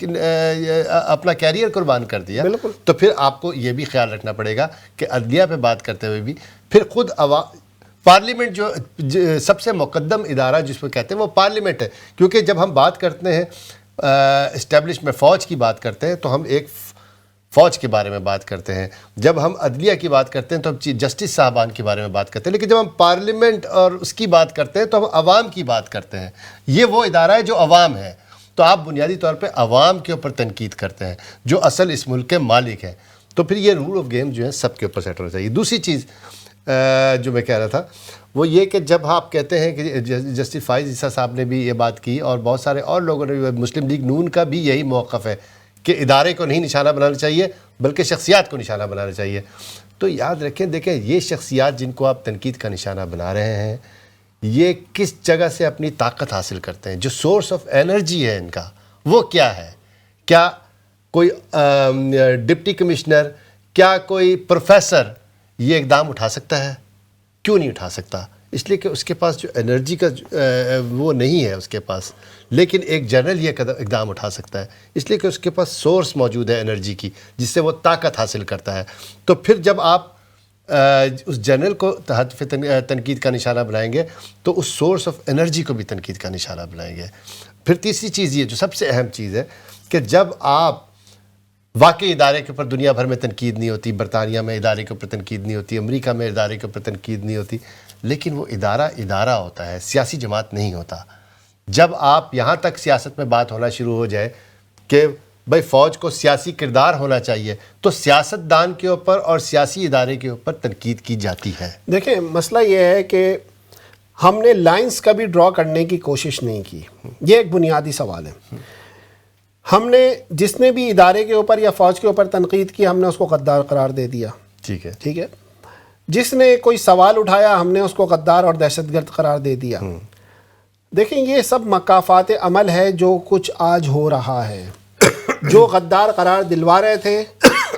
اپنا کیریئر قربان کر دیا. تو پھر آپ کو یہ بھی خیال رکھنا پڑے گا کہ عدلیہ پہ بات کرتے ہوئے بھی پھر خود پارلیمنٹ جو سب سے مقدم ادارہ جس کو کہتے ہیں وہ پارلیمنٹ ہے. کیونکہ جب ہم بات کرتے ہیں اسٹیبلش میں فوج کی بات کرتے ہیں تو ہم ایک فوج کے بارے میں بات کرتے ہیں. جب ہم عدلیہ کی بات کرتے ہیں تو ہم چیف جسٹس صاحبان کے بارے میں بات کرتے ہیں. لیکن جب ہم پارلیمنٹ اور اس کی بات کرتے ہیں تو ہم عوام کی بات کرتے ہیں. یہ وہ ادارہ ہے جو عوام ہے. تو آپ بنیادی طور پہ عوام کے اوپر تنقید کرتے ہیں جو اصل اس ملک کے مالک ہیں. تو پھر یہ رول آف گیم جو ہے سب کے اوپر سیٹ ہونا چاہیے. دوسری چیز جو میں کہہ رہا تھا وہ یہ کہ جب آپ کہتے ہیں کہ جسٹس فائز عیسیٰ صاحب نے بھی یہ بات کی اور بہت سارے اور لوگوں نے بھی، مسلم لیگ نون کا بھی یہی موقف ہے کہ ادارے کو نہیں نشانہ بنانا چاہیے بلکہ شخصیات کو نشانہ بنانا چاہیے. تو یاد رکھیں، دیکھیں یہ شخصیات جن کو آپ تنقید کا نشانہ بنا رہے ہیں یہ کس جگہ سے اپنی طاقت حاصل کرتے ہیں. جو سورس آف انرجی ہے ان کا وہ کیا ہے؟ کیا کوئی ڈپٹی کمشنر، کیا کوئی پروفیسر یہ اقدام اٹھا سکتا ہے؟ کیوں نہیں اٹھا سکتا؟ اس لیے کہ اس کے پاس جو انرجی کا وہ نہیں ہے اس کے پاس. لیکن ایک جنرل یہ اقدام اٹھا سکتا ہے اس لیے کہ اس کے پاس سورس موجود ہے انرجی کی جس سے وہ طاقت حاصل کرتا ہے. تو پھر جب آپ اس جنرل کو ہدف تنقید کا نشانہ بنائیں گے تو اس سورس آف انرجی کو بھی تنقید کا نشانہ بنائیں گے. پھر تیسری چیز یہ جو سب سے اہم چیز ہے کہ جب آپ واقعی ادارے کے اوپر دنیا بھر میں تنقید نہیں ہوتی، برطانیہ میں ادارے کے اوپر تنقید نہیں ہوتی، امریکہ میں ادارے کے اوپر تنقید نہیں ہوتی، لیکن وہ ادارہ ہوتا ہے، سیاسی جماعت نہیں ہوتا. جب آپ یہاں تک سیاست میں بات ہونا شروع ہو جائے کہ بھائی فوج کو سیاسی کردار ہونا چاہیے تو سیاست دان کے اوپر اور سیاسی ادارے کے اوپر تنقید کی جاتی ہے. دیکھیں مسئلہ یہ ہے کہ ہم نے لائنز کبھی ڈرا کرنے کی کوشش نہیں کی. یہ ایک بنیادی سوال ہے. ہم نے جس نے بھی ادارے کے اوپر یا فوج کے اوپر تنقید کی ہم نے اس کو غدار قرار دے دیا. ٹھیک ہے. جس نے کوئی سوال اٹھایا ہم نے اس کو غدار اور دہشت گرد قرار دے دیا. دیکھیں یہ سب مکافات عمل ہے جو کچھ آج ہو رہا ہے. جو غدار قرار دلوا رہے تھے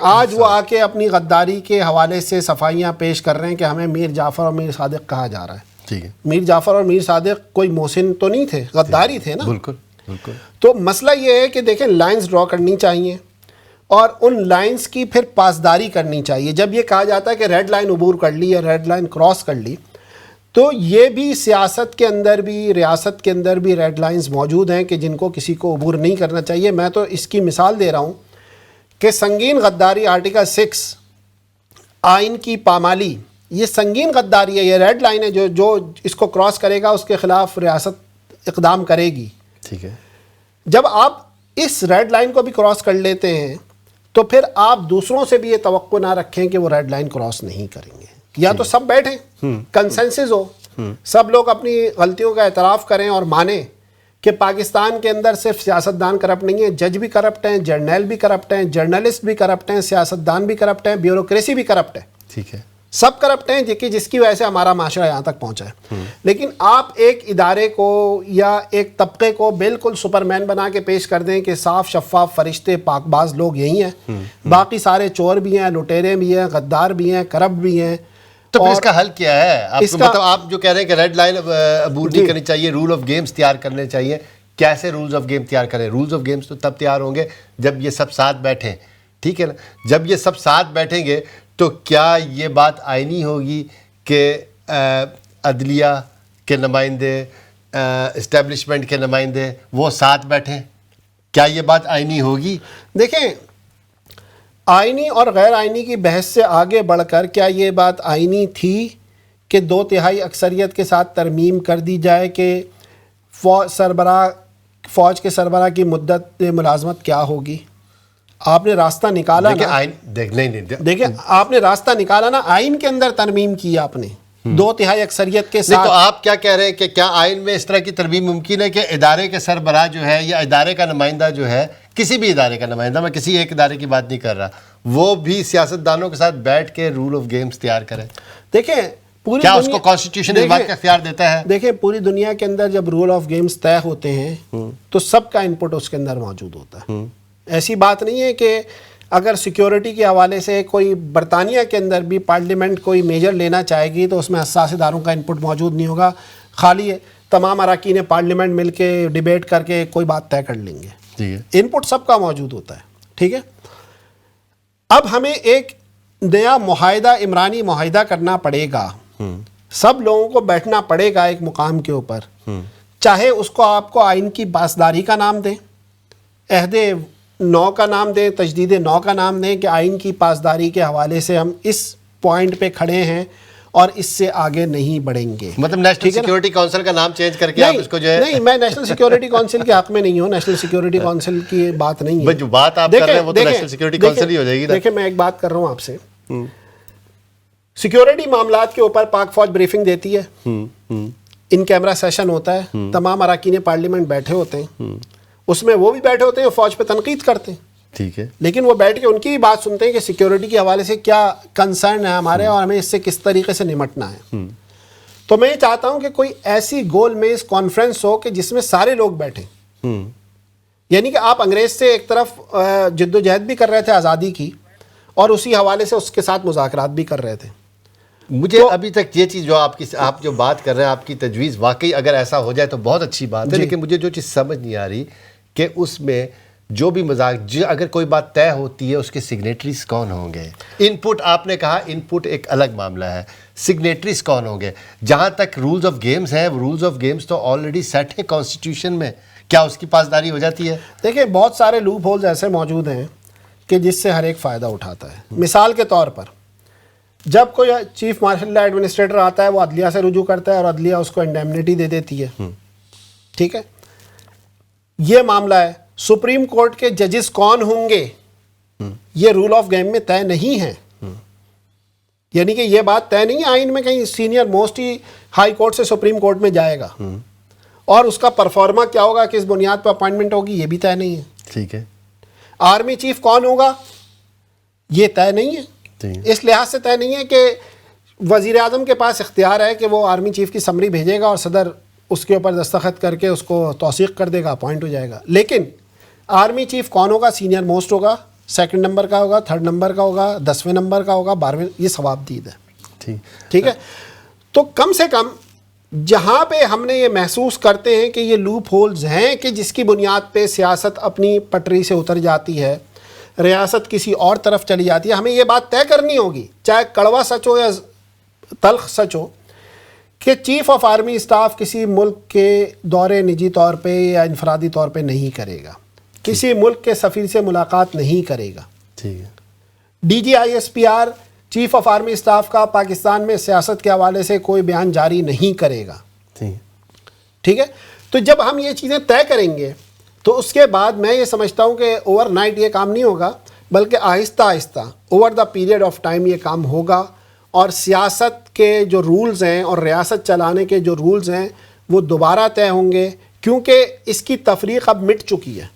آج وہ آ کے اپنی غداری کے حوالے سے صفائیاں پیش کر رہے ہیں کہ ہمیں میر جعفر اور میر صادق کہا جا رہا ہے. ٹھیک ہے. میر جعفر اور میر صادق کوئی محسن تو نہیں تھے، غداری تھے نا. بالکل. تو مسئلہ یہ ہے کہ دیکھیں لائنز ڈرا کرنی چاہیے اور ان لائنز کی پھر پاسداری کرنی چاہیے. جب یہ کہا جاتا ہے کہ ریڈ لائن عبور کر لی یا ریڈ لائن کراس کر لی تو یہ بھی سیاست کے اندر بھی ریاست کے اندر بھی ریڈ لائنز موجود ہیں کہ جن کو کسی کو عبور نہیں کرنا چاہیے. میں تو اس کی مثال دے رہا ہوں کہ سنگین غداری آرٹیکل 6 آئین کی پامالی یہ سنگین غداری ہے، یہ ریڈ لائن ہے. جو اس کو کراس کرے گا اس کے خلاف ریاست اقدام کرے گی. ٹھیک ہے. جب آپ اس ریڈ لائن کو بھی کراس کر لیتے ہیں تو پھر آپ دوسروں سے بھی یہ توقع نہ رکھیں کہ وہ ریڈ لائن کراس نہیں کریں گے. یا تو سب بیٹھیں، کنسنسس ہو، سب لوگ اپنی غلطیوں کا اعتراف کریں اور مانیں کہ پاکستان کے اندر صرف سیاستدان کرپٹ نہیں ہیں، جج بھی کرپٹ ہیں، جرنیل بھی کرپٹ ہیں، جرنلسٹ بھی کرپٹ ہیں، سیاستدان بھی کرپٹ ہیں، بیوروکریسی بھی کرپٹ ہے. ٹھیک ہے. سب کرپٹ ہیں جس کی وجہ سے ہمارا معاشرہ یہاں تک پہنچا ہے. لیکن آپ ایک ادارے کو یا ایک طبقے کو بالکل سپرمین بنا کے پیش کر دیں کہ صاف شفاف فرشتے پاک باز لوگ یہی ہیں، باقی سارے چور بھی ہیں، لٹیرے بھی ہیں، غدار بھی ہیں، کرپٹ بھی ہیں. تو پھر اس کا حل کیا ہے؟ مطلب آپ جو کہہ رہے ہیں کہ ریڈ لائن عبور نہیں کرنی چاہیے، رول آف گیمز تیار کرنے چاہیے. کیسے رولز آف گیم تیار کریں؟ رولز آف گیمز تو تب تیار ہوں گے جب یہ سب ساتھ بیٹھیں. ٹھیک ہے نا. جب یہ سب ساتھ بیٹھیں گے تو کیا یہ بات آئینی ہوگی کہ عدلیہ کے نمائندے، اسٹیبلشمنٹ کے نمائندے وہ ساتھ بیٹھیں؟ کیا یہ بات آئینی ہوگی؟ دیکھیں آئینی اور غیر آئینی کی بحث سے آگے بڑھ کر کیا یہ بات آئینی تھی کہ 2/3 اکثریت کے ساتھ ترمیم کر دی جائے کہ فوج کے سربراہ کی مدت ملازمت کیا ہوگی؟ آپ نے راستہ نکالا نا. دیکھیں آپ نے راستہ نکالا نا، آئین کے اندر ترمیم کی آپ نے 2/3 اکثریت کے ساتھ. تو آپ کیا کہہ رہے ہیں کہ کیا آئین میں اس طرح کی ترمیم ممکن ہے کہ ادارے کے سربراہ جو ہے یا ادارے کا نمائندہ جو ہے، کسی بھی ادارے کا نمائندہ، میں کسی ایک ادارے کی بات نہیں کر رہا، وہ بھی سیاستدانوں کے ساتھ بیٹھ کے رول آف گیمز تیار کریں؟ دیکھیں کیا اس کو کانسٹیٹیوشن اس بات کا اختیار دیتا ہے؟ دیکھیں پوری دنیا کے اندر جب رول آف گیمز طے ہوتے ہیں تو سب کا انپٹ اس کے اندر موجود ہوتا ہے. ایسی بات نہیں ہے کہ اگر سیکیورٹی کے حوالے سے کوئی برطانیہ کے اندر بھی پارلیمنٹ کوئی میجر لینا چاہے گی تو اس میں حساس اداروں کا انپٹ موجود نہیں ہوگا، خالی تمام اراکین پارلیمنٹ مل کے ڈیبیٹ کر کے کوئی بات طے کر لیں گے، انپٹ سب کا موجود ہوتا ہے. ٹھیک ہے، اب ہمیں ایک نیا معاہدہ، عمرانی معاہدہ کرنا پڑے گا، سب لوگوں کو بیٹھنا پڑے گا ایک مقام کے اوپر، چاہے اس کو آپ کو آئین کی پاسداری کا نام دیں، عہد نو کا نام دیں، تجدید نو کا نام دیں کہ آئین کی پاسداری کے حوالے سے ہم اس پوائنٹ پہ کھڑے ہیں اور اس سے آگے نہیں بڑھیں گے. مطلب نیشنل سیکیورٹی کونسل کا نام چینج کر کے آپ اس کو جو ہے، نہیں، میں نیشنل سیکیورٹی کونسل کے حق میں نہیں ہوں، نیشنل سیکیورٹی کونسل کی بات نہیں ہے. جو بات آپ کر رہے ہیں وہ تو نیشنل سیکیورٹی کونسل ہی ہو جائے گی. دیکھیں میں ایک بات کر رہا ہوں آپ سے، سیکیورٹی معاملات کے اوپر پاک فوج بریفنگ دیتی ہے، ان کیمرہ سیشن ہوتا ہے، تمام اراکین پارلیمنٹ بیٹھے ہوتے ہیں، اس میں وہ بھی بیٹھے ہوتے ہیں، فوج پہ تنقید کرتے ہیں. ٹھیک ہے، لیکن وہ بیٹھ کے ان کی بھی بات سنتے ہیں کہ سیکیورٹی کے حوالے سے کیا کنسرن ہے ہمارے اور ہمیں اس سے کس طریقے سے نمٹنا ہے. تو میں یہ چاہتا ہوں کہ کوئی ایسی گول میز کانفرنس ہو کہ جس میں سارے لوگ بیٹھیں. یعنی کہ آپ انگریز سے ایک طرف جد و جہد بھی کر رہے تھے آزادی کی اور اسی حوالے سے اس کے ساتھ مذاکرات بھی کر رہے تھے. مجھے ابھی تک یہ چیز جو آپ جو بات کر رہے ہیں، آپ کی تجویز واقعی اگر ایسا ہو جائے تو بہت اچھی بات ہے، لیکن مجھے جو چیز سمجھ نہیں آ رہی کہ اس میں جو بھی اگر کوئی بات طے ہوتی ہے اس کے سگنیٹریز کون ہوں گے. ان پٹ آپ نے کہا، ان پٹ ایک الگ معاملہ ہے، سگنیٹریز کون ہوں گے. جہاں تک رولز آف گیمز ہیں، رولز آف گیمز تو آلریڈی سیٹ ہے کانسٹیٹیوشن میں، کیا اس کی پاسداری ہو جاتی ہے؟ دیکھیں بہت سارے لوپ ہولز ایسے موجود ہیں کہ جس سے ہر ایک فائدہ اٹھاتا ہے. مثال کے طور پر جب کوئی چیف مارشل لا ایڈمنسٹریٹر آتا ہے وہ عدلیہ سے رجوع کرتا ہے اور عدلیہ اس کو انڈیمنیٹی دے دیتی ہے. ٹھیک ہے، یہ معاملہ ہے. سپریم کورٹ کے ججز کون ہوں گے یہ رول آف گیم میں طے نہیں ہے، یعنی کہ یہ بات طے نہیں ہے آئین میں کہیں سینئر موسٹ ہی ہائی کورٹ سے سپریم کورٹ میں جائے گا، اور اس کا پرفارما کیا ہوگا، کس بنیاد پر اپائنٹمنٹ ہوگی، یہ بھی طے نہیں ہے. ٹھیک ہے، آرمی چیف کون ہوگا یہ طے نہیں ہے. اس لحاظ سے طے نہیں ہے کہ وزیر اعظم کے پاس اختیار ہے کہ وہ آرمی چیف کی سمری بھیجے گا اور صدر اس کے اوپر دستخط کر کے اس کو توثیق کر دے گا، اپوائنٹ ہو جائے گا. لیکن آرمی چیف کون ہوگا، سینئر موسٹ ہوگا، سیکنڈ نمبر کا ہوگا، تھرڈ نمبر کا ہوگا، 10ویں نمبر کا ہوگا، 12ویں، یہ ثواب دید ہے. ٹھیک ہے، تو کم سے کم جہاں پہ ہم نے یہ محسوس کرتے ہیں کہ یہ لوپ ہولز ہیں کہ جس کی بنیاد پہ سیاست اپنی پٹری سے اتر جاتی ہے، ریاست کسی اور طرف چلی جاتی ہے، ہمیں یہ بات طے کرنی ہوگی، چاہے کڑوا سچ ہو یا تلخ سچ ہو، کہ چیف آف آرمی اسٹاف کسی ملک کے دورے نجی طور پہ یا انفرادی طور پہ نہیں کرے گا، کسی ملک کے سفیر سے ملاقات نہیں کرے گا. ٹھیک ہے، D G I S P R chief of army staff کا پاکستان میں سیاست کے حوالے سے کوئی بیان جاری نہیں کرے گا. ٹھیک ہے، تو جب ہم یہ چیزیں طے کریں گے تو اس کے بعد میں یہ سمجھتا ہوں کہ اوور نائٹ یہ کام نہیں ہوگا، بلکہ آہستہ آہستہ over the period of time یہ کام ہوگا، اور سیاست کے جو رولز ہیں اور ریاست چلانے کے جو رولز ہیں وہ دوبارہ طے ہوں گے، کیونکہ اس کی تفریق اب مٹ چکی ہے.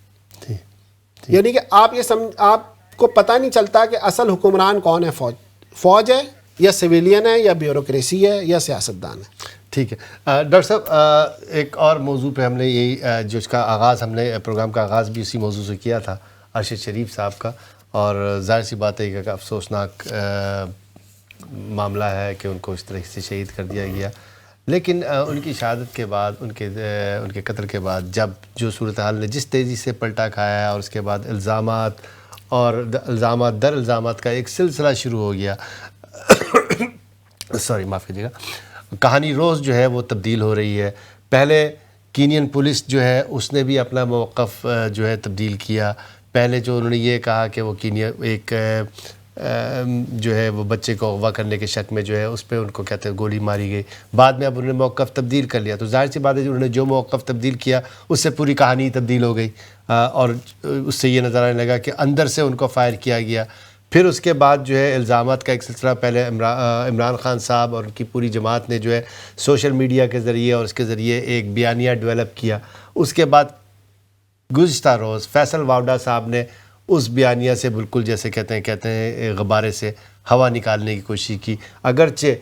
یعنی کہ آپ کو پتہ نہیں چلتا کہ اصل حکمران کون ہے، فوج ہے یا سویلین ہے یا بیوروکریسی ہے یا سیاستدان ہے. ٹھیک ہے ڈاکٹر صاحب، ایک اور موضوع پہ ہم نے یہی جو اس کا آغاز، ہم نے پروگرام کا آغاز بھی اسی موضوع سے کیا تھا، ارشد شریف صاحب کا، اور ظاہر سی بات ہے کہ افسوسناک معاملہ ہے کہ ان کو اس طرح سے شہید کر دیا گیا. لیکن ان کی شہادت کے بعد، ان کے قتل کے بعد جب جو صورتحال نے جس تیزی سے پلٹا کھایا ہے، اور اس کے بعد الزامات اور الزامات در الزامات کا ایک سلسلہ شروع ہو گیا، سوری معاف کیجیے گا، کہانی روز جو ہے وہ تبدیل ہو رہی ہے. پہلے کینین پولیس جو ہے اس نے بھی اپنا موقف جو ہے تبدیل کیا. پہلے جو انہوں نے یہ کہا کہ وہ کینیا ایک جو ہے وہ بچے کو اغوا کرنے کے شک میں جو ہے اس پہ ان کو کہتے ہیں گولی ماری گئی. بعد میں اب انہوں نے موقف تبدیل کر لیا، تو ظاہر سی بات ہے انہوں نے جو موقف تبدیل کیا اس سے پوری کہانی تبدیل ہو گئی، اور اس سے یہ نظر آنے لگا کہ اندر سے ان کو فائر کیا گیا. پھر اس کے بعد جو ہے الزامات کا ایک سلسلہ پہلے عمران خان صاحب اور ان کی پوری جماعت نے جو ہے سوشل میڈیا کے ذریعے اور اس کے ذریعے ایک بیانیہ ڈیولپ کیا. اس کے بعد گزشتہ روز فیصل واوڈا صاحب نے اس بیانیہ سے بالکل جیسے کہتے ہیں غبارے سے ہوا نکالنے کی کوشش کی. اگرچہ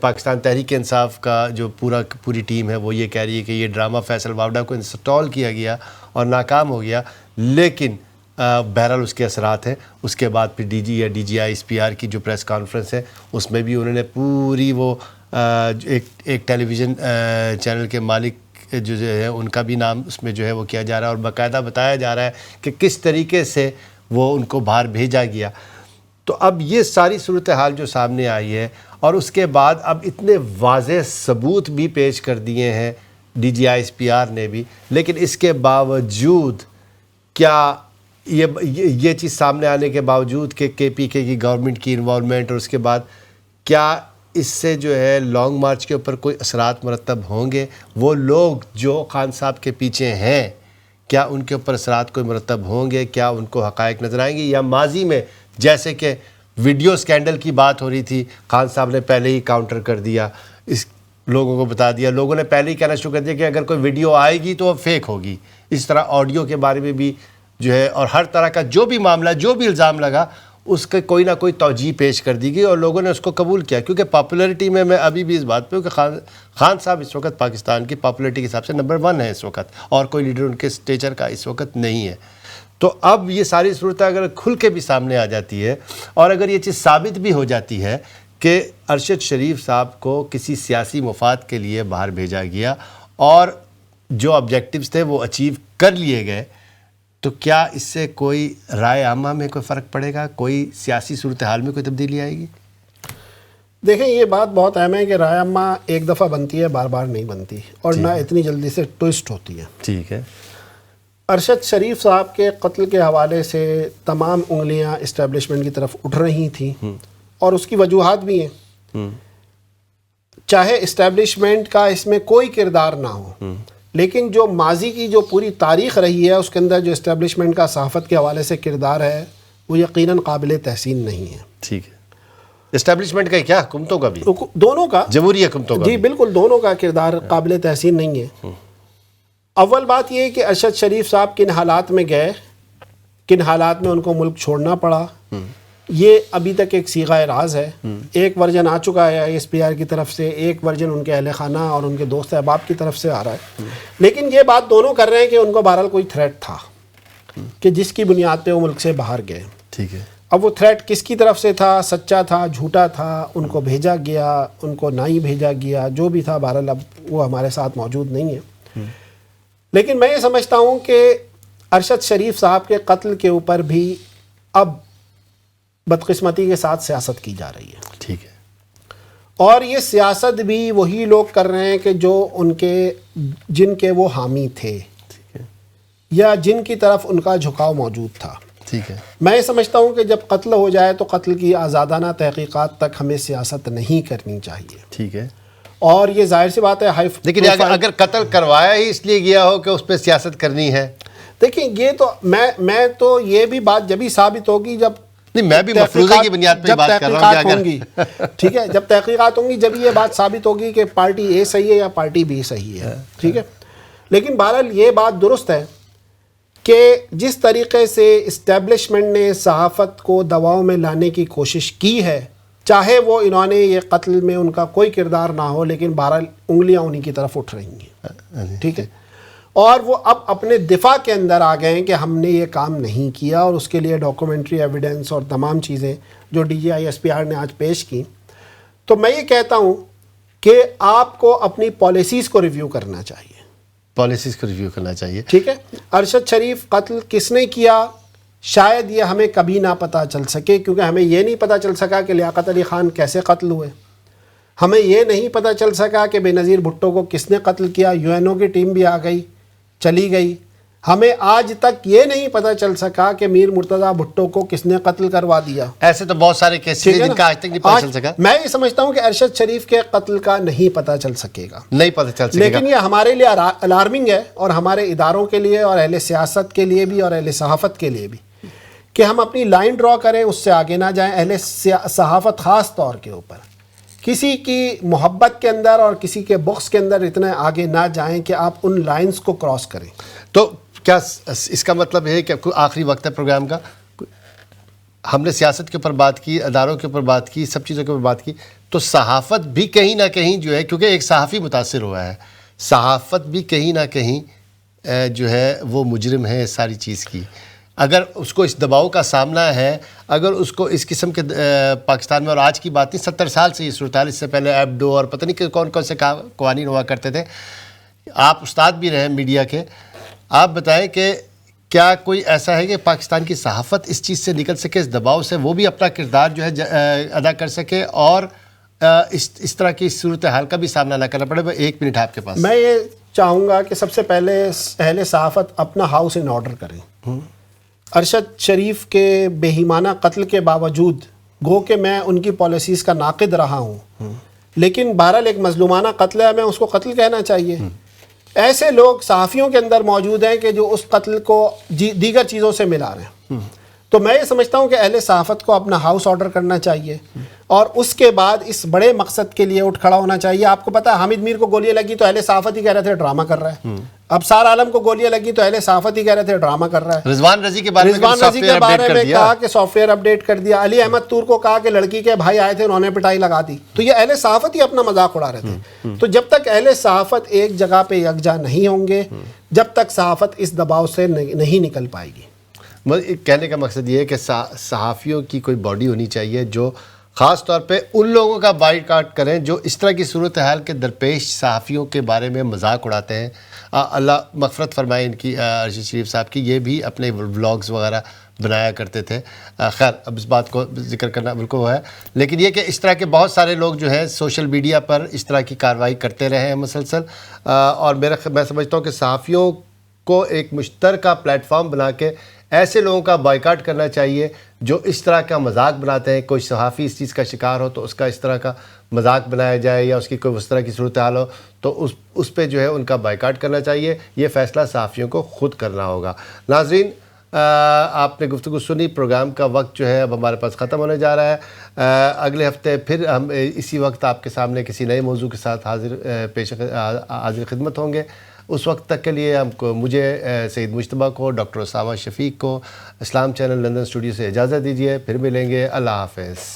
پاکستان تحریک انصاف کا جو پوری ٹیم ہے وہ یہ کہہ رہی ہے کہ یہ ڈرامہ فیصل واوڈا کو انسٹال کیا گیا اور ناکام ہو گیا، لیکن بہرحال اس کے اثرات ہیں. اس کے بعد پھر ڈی جی یا D G I S P R کی جو پریس کانفرنس ہے اس میں بھی انہوں نے پوری وہ ایک ٹیلی ویژن چینل کے مالک جو ہے ان کا بھی نام اس میں جو ہے وہ کیا جا رہا ہے اور باقاعدہ بتایا جا رہا ہے کہ کس طریقے سے وہ ان کو باہر بھیجا گیا. تو اب یہ ساری صورتحال جو سامنے آئی ہے اور اس کے بعد اب اتنے واضح ثبوت بھی پیش کر دیے ہیں D G I S P R نے بھی, لیکن اس کے باوجود کیا یہ چیز سامنے آنے کے باوجود کہ کے پی کے کی گورنمنٹ کی انوالومنٹ اور اس کے بعد کیا اس سے جو ہے لانگ مارچ کے اوپر کوئی اثرات مرتب ہوں گے؟ وہ لوگ جو خان صاحب کے پیچھے ہیں کیا ان کے اوپر اثرات کوئی مرتب ہوں گے؟ کیا ان کو حقائق نظر آئیں گے؟ یا ماضی میں جیسے کہ ویڈیو سکینڈل کی بات ہو رہی تھی, خان صاحب نے پہلے ہی کاؤنٹر کر دیا, اس لوگوں کو بتا دیا, لوگوں نے پہلے ہی کہنا شروع کر دیا کہ اگر کوئی ویڈیو آئے گی تو وہ فیک ہوگی. اس طرح آڈیو کے بارے میں بھی جو ہے اور ہر طرح کا جو بھی معاملہ جو بھی الزام لگا اس کا کوئی نہ کوئی توجیہ پیش کر دی گئی اور لوگوں نے اس کو قبول کیا, کیونکہ پاپولیرٹی میں ابھی بھی اس بات پہ ہوں کہ خان صاحب اس وقت پاکستان کی پاپولیرٹی کے حساب سے نمبر 1 ہے اس وقت, اور کوئی لیڈر ان کے اسٹیچر کا اس وقت نہیں ہے. تو اب یہ ساری صورتیں اگر کھل کے بھی سامنے آ جاتی ہے اور اگر یہ چیز ثابت بھی ہو جاتی ہے کہ ارشد شریف صاحب کو کسی سیاسی مفاد کے لیے باہر بھیجا گیا اور جو آبجیکٹیوز تھے وہ اچیو کر لیے گئے, تو کیا اس سے کوئی رائے عامہ میں کوئی فرق پڑے گا؟ کوئی سیاسی صورتحال میں کوئی تبدیلی آئے گی؟ دیکھیں یہ بات بہت اہم ہے کہ رائے عامہ ایک دفعہ بنتی ہے, بار بار نہیں بنتی اور نہ اتنی جلدی سے ٹوئسٹ ہوتی ہے. ٹھیک ہے. ارشد شریف صاحب کے قتل کے حوالے سے تمام انگلیاں اسٹیبلشمنٹ کی طرف اٹھ رہی تھیں اور اس کی وجوہات بھی ہیں. چاہے اسٹیبلشمنٹ کا اس میں کوئی کردار نہ ہو, لیکن جو ماضی کی جو پوری تاریخ رہی ہے اس کے اندر جو اسٹیبلشمنٹ کا صحافت کے حوالے سے کردار ہے وہ یقیناً قابل تحسین نہیں ہے. ٹھیک ہے. اسٹیبلشمنٹ کا کیا حکومتوں کا بھی؟ دونوں کا, جمہوری حکومتوں کا. جی بالکل, دونوں کا کردار قابل تحسین نہیں ہے. اول بات یہ ہے کہ ارشد شریف صاحب کن حالات میں گئے, کن حالات میں ان کو ملک چھوڑنا پڑا, یہ ابھی تک ایک صیغہ راز ہے. ایک ورژن آ چکا ہے آئی ایس پی آر کی طرف سے, ایک ورژن ان کے اہل خانہ اور ان کے دوست احباب کی طرف سے آ رہا ہے. لیکن یہ بات دونوں کر رہے ہیں کہ ان کو بہرحال کوئی تھریٹ تھا کہ جس کی بنیاد پہ وہ ملک سے باہر گئے. ٹھیک ہے. اب وہ تھریٹ کس کی طرف سے تھا, سچا تھا, جھوٹا تھا, ان کو بھیجا گیا, ان کو نہ ہی بھیجا گیا, جو بھی تھا بہرحال اب وہ ہمارے ساتھ موجود نہیں ہے. لیکن میں یہ سمجھتا ہوں کہ ارشد شریف صاحب کے قتل کے اوپر بھی اب بدقسمتی کے ساتھ سیاست کی جا رہی ہے. ٹھیک ہے. اور یہ سیاست بھی وہی لوگ کر رہے ہیں کہ جو جن کے وہ حامی تھے یا جن کی طرف ان کا جھکاؤ موجود تھا. ٹھیک ہے. میں سمجھتا ہوں کہ جب قتل ہو جائے تو قتل کی آزادانہ تحقیقات تک ہمیں سیاست نہیں کرنی چاہیے. ٹھیک ہے. اور یہ ظاہر سی بات ہے لیکن اگر قتل کروایا ہی اس لیے گیا ہو کہ اس پہ سیاست کرنی ہے, دیکھیں یہ تو میں تو یہ بھی بات جبھی ثابت ہوگی جب نہیں, میں بھی مفروضے کی بنیاد پہ بات کر رہا ہوں گی. ٹھیک ہے, جب تحقیقات ہوں گی جب یہ بات ثابت ہوگی کہ پارٹی اے صحیح ہے یا پارٹی بی صحیح ہے. ٹھیک ہے. لیکن بہرحال یہ بات درست ہے کہ جس طریقے سے اسٹیبلشمنٹ نے صحافت کو دباؤ میں لانے کی کوشش کی ہے, چاہے وہ انہوں نے یہ قتل میں ان کا کوئی کردار نہ ہو, لیکن بہرحال انگلیاں انہی کی طرف اٹھ رہی ہیں. ٹھیک ہے. اور وہ اب اپنے دفاع کے اندر آ گئے ہیں کہ ہم نے یہ کام نہیں کیا, اور اس کے لیے ڈاکومنٹری ایویڈنس اور تمام چیزیں جو D G I S P R نے آج پیش کی. تو میں یہ کہتا ہوں کہ آپ کو اپنی پالیسیز کو ریویو کرنا چاہیے. پالیسیز کو ریویو کرنا چاہیے. ٹھیک ہے. ارشد شریف قتل کس نے کیا شاید یہ ہمیں کبھی نہ پتہ چل سکے, کیونکہ ہمیں یہ نہیں پتہ چل سکا کہ لیاقت علی خان کیسے قتل ہوئے, ہمیں یہ نہیں پتہ چل سکا کہ بے نظیر بھٹو کو کس نے قتل کیا. یو این او کی ٹیم بھی آ گئی, چلی گئی. ہمیں آج تک یہ نہیں پتہ چل سکا کہ میر مرتضیٰ بھٹو کو کس نے قتل کروا دیا. ایسے تو بہت سارے کیسز ہیں جن کا آج تک نہیں پتہ چل سکا. میں یہ سمجھتا ہوں کہ ارشد شریف کے قتل کا نہیں پتہ چل سکے گا, نہیں پتہ چل سکے گا. لیکن یہ ہمارے لیے الارمنگ ہے, اور ہمارے اداروں کے لیے اور اہل سیاست کے لیے بھی اور اہل صحافت کے لیے بھی, کہ ہم اپنی لائن ڈرا کریں, اس سے آگے نہ جائیں. اہل صحافت خاص طور کے اوپر کسی کی محبت کے اندر اور کسی کے بغض کے اندر اتنے آگے نہ جائیں کہ آپ ان لائنز کو کراس کریں. تو کیا اس کا مطلب ہے کہ آخری وقت ہے پروگرام کا, ہم نے سیاست کے اوپر بات کی, اداروں کے اوپر بات کی, سب چیزوں کے اوپر بات کی, تو صحافت بھی کہیں نہ کہیں جو ہے, کیونکہ ایک صحافی متاثر ہوا ہے, صحافت بھی کہیں نہ کہیں جو ہے وہ مجرم ہے اس ساری چیز کی. اگر اس کو اس دباؤ کا سامنا ہے، اگر اس کو اس قسم کے پاکستان میں، اور آج کی بات نہیں 70 سال سے یہ صورتحال، اس سے پہلے ایبڈو اور پتہ نہیں کہ کون کون سے قوانین ہوا کرتے تھے. آپ استاد بھی رہے میڈیا کے، آپ بتائیں کہ کیا کوئی ایسا ہے کہ پاکستان کی صحافت اس چیز سے نکل سکے، اس دباؤ سے، وہ بھی اپنا کردار جو ہے ادا کر سکے اور اس طرح کی صورتحال کا بھی سامنا نہ کرنا پڑے؟ 1 منٹ آپ کے پاس. میں یہ چاہوں گا کہ سب سے پہلے اہل صحافت اپنا ہاؤس ان آرڈر کریں. ارشد شریف کے بےایمانہ قتل کے باوجود گو کہ میں ان کی پالیسیز کا ناقد رہا ہوں، لیکن بہرحال ایک مظلومانہ قتل ہے، میں اس کو قتل کہنا چاہیے. ایسے لوگ صحافیوں کے اندر موجود ہیں کہ جو اس قتل کو دیگر چیزوں سے ملا رہے ہیں. تو میں یہ سمجھتا ہوں کہ اہل صحافت کو اپنا ہاؤس آرڈر کرنا چاہیے اور اس کے بعد اس بڑے مقصد کے لیے اٹھ کھڑا ہونا چاہیے. آپ کو پتہ ہے حامد میر کو گولیاں لگی تو اہل صحافت ہی کہہ رہے تھے ڈرامہ کر رہا ہے. اب سار عالم کو گولیاں لگی تو اہل صحافت ہی کہہ رہے تھے ڈرامہ کر رہا ہے. رضوان رضی کے بارے میں کہا کہ سافٹ ویئر اپڈیٹ کر دیا. علی احمد تور کو کہا کہ لڑکی کے بھائی آئے تھے انہوں نے پٹائی لگا دی. تو یہ اہل صحافت ہی اپنا مذاق اڑا رہے تھے. تو جب تک اہل صحافت ایک جگہ پہ یکجا نہیں ہوں گے، جب تک صحافت اس دباؤ سے نہیں نکل پائے گی. کہنے کا مقصد یہ ہے کہ صحافیوں کی کوئی باڈی ہونی چاہیے جو خاص طور پہ ان لوگوں کا بائیکاٹ کریں جو اس طرح کی صورتحال کے درپیش صحافیوں کے بارے میں مذاق اڑاتے ہیں. اللہ مغفرت فرمائے ان کی، ارشد شریف صاحب کی. یہ بھی اپنے ولاگز وغیرہ بنایا کرتے تھے. خیر اب اس بات کو ذکر کرنا بالکل وہ ہے، لیکن یہ کہ اس طرح کے بہت سارے لوگ جو ہیں سوشل میڈیا پر اس طرح کی کارروائی کرتے رہے ہیں مسلسل. اور میں سمجھتا ہوں کہ صحافیوں کو ایک مشترکہ پلیٹ فارم بنا کے ایسے لوگوں کا بائیکاٹ کرنا چاہیے جو اس طرح کا مذاق بناتے ہیں. کوئی صحافی اس چیز کا شکار ہو تو اس کا اس طرح کا مذاق بنایا جائے یا اس کی کوئی اس طرح کی صورتحال ہو تو اس پہ جو ہے ان کا بائیکاٹ کرنا چاہیے. یہ فیصلہ صحافیوں کو خود کرنا ہوگا. ناظرین آپ نے گفتگو سنی، پروگرام کا وقت جو ہے اب ہمارے پاس ختم ہونے جا رہا ہے. اگلے ہفتے پھر ہم اسی وقت آپ کے سامنے کسی نئے موضوع کے ساتھ حاضر خدمت ہوں گے. اس وقت تک کے لیے مجھے سعید مجتبیٰ کو، ڈاکٹر اسامہ شفیق کو اسلام چینل لندن اسٹوڈیو سے اجازت دیجیے. پھر ملیں گے. اللہ حافظ.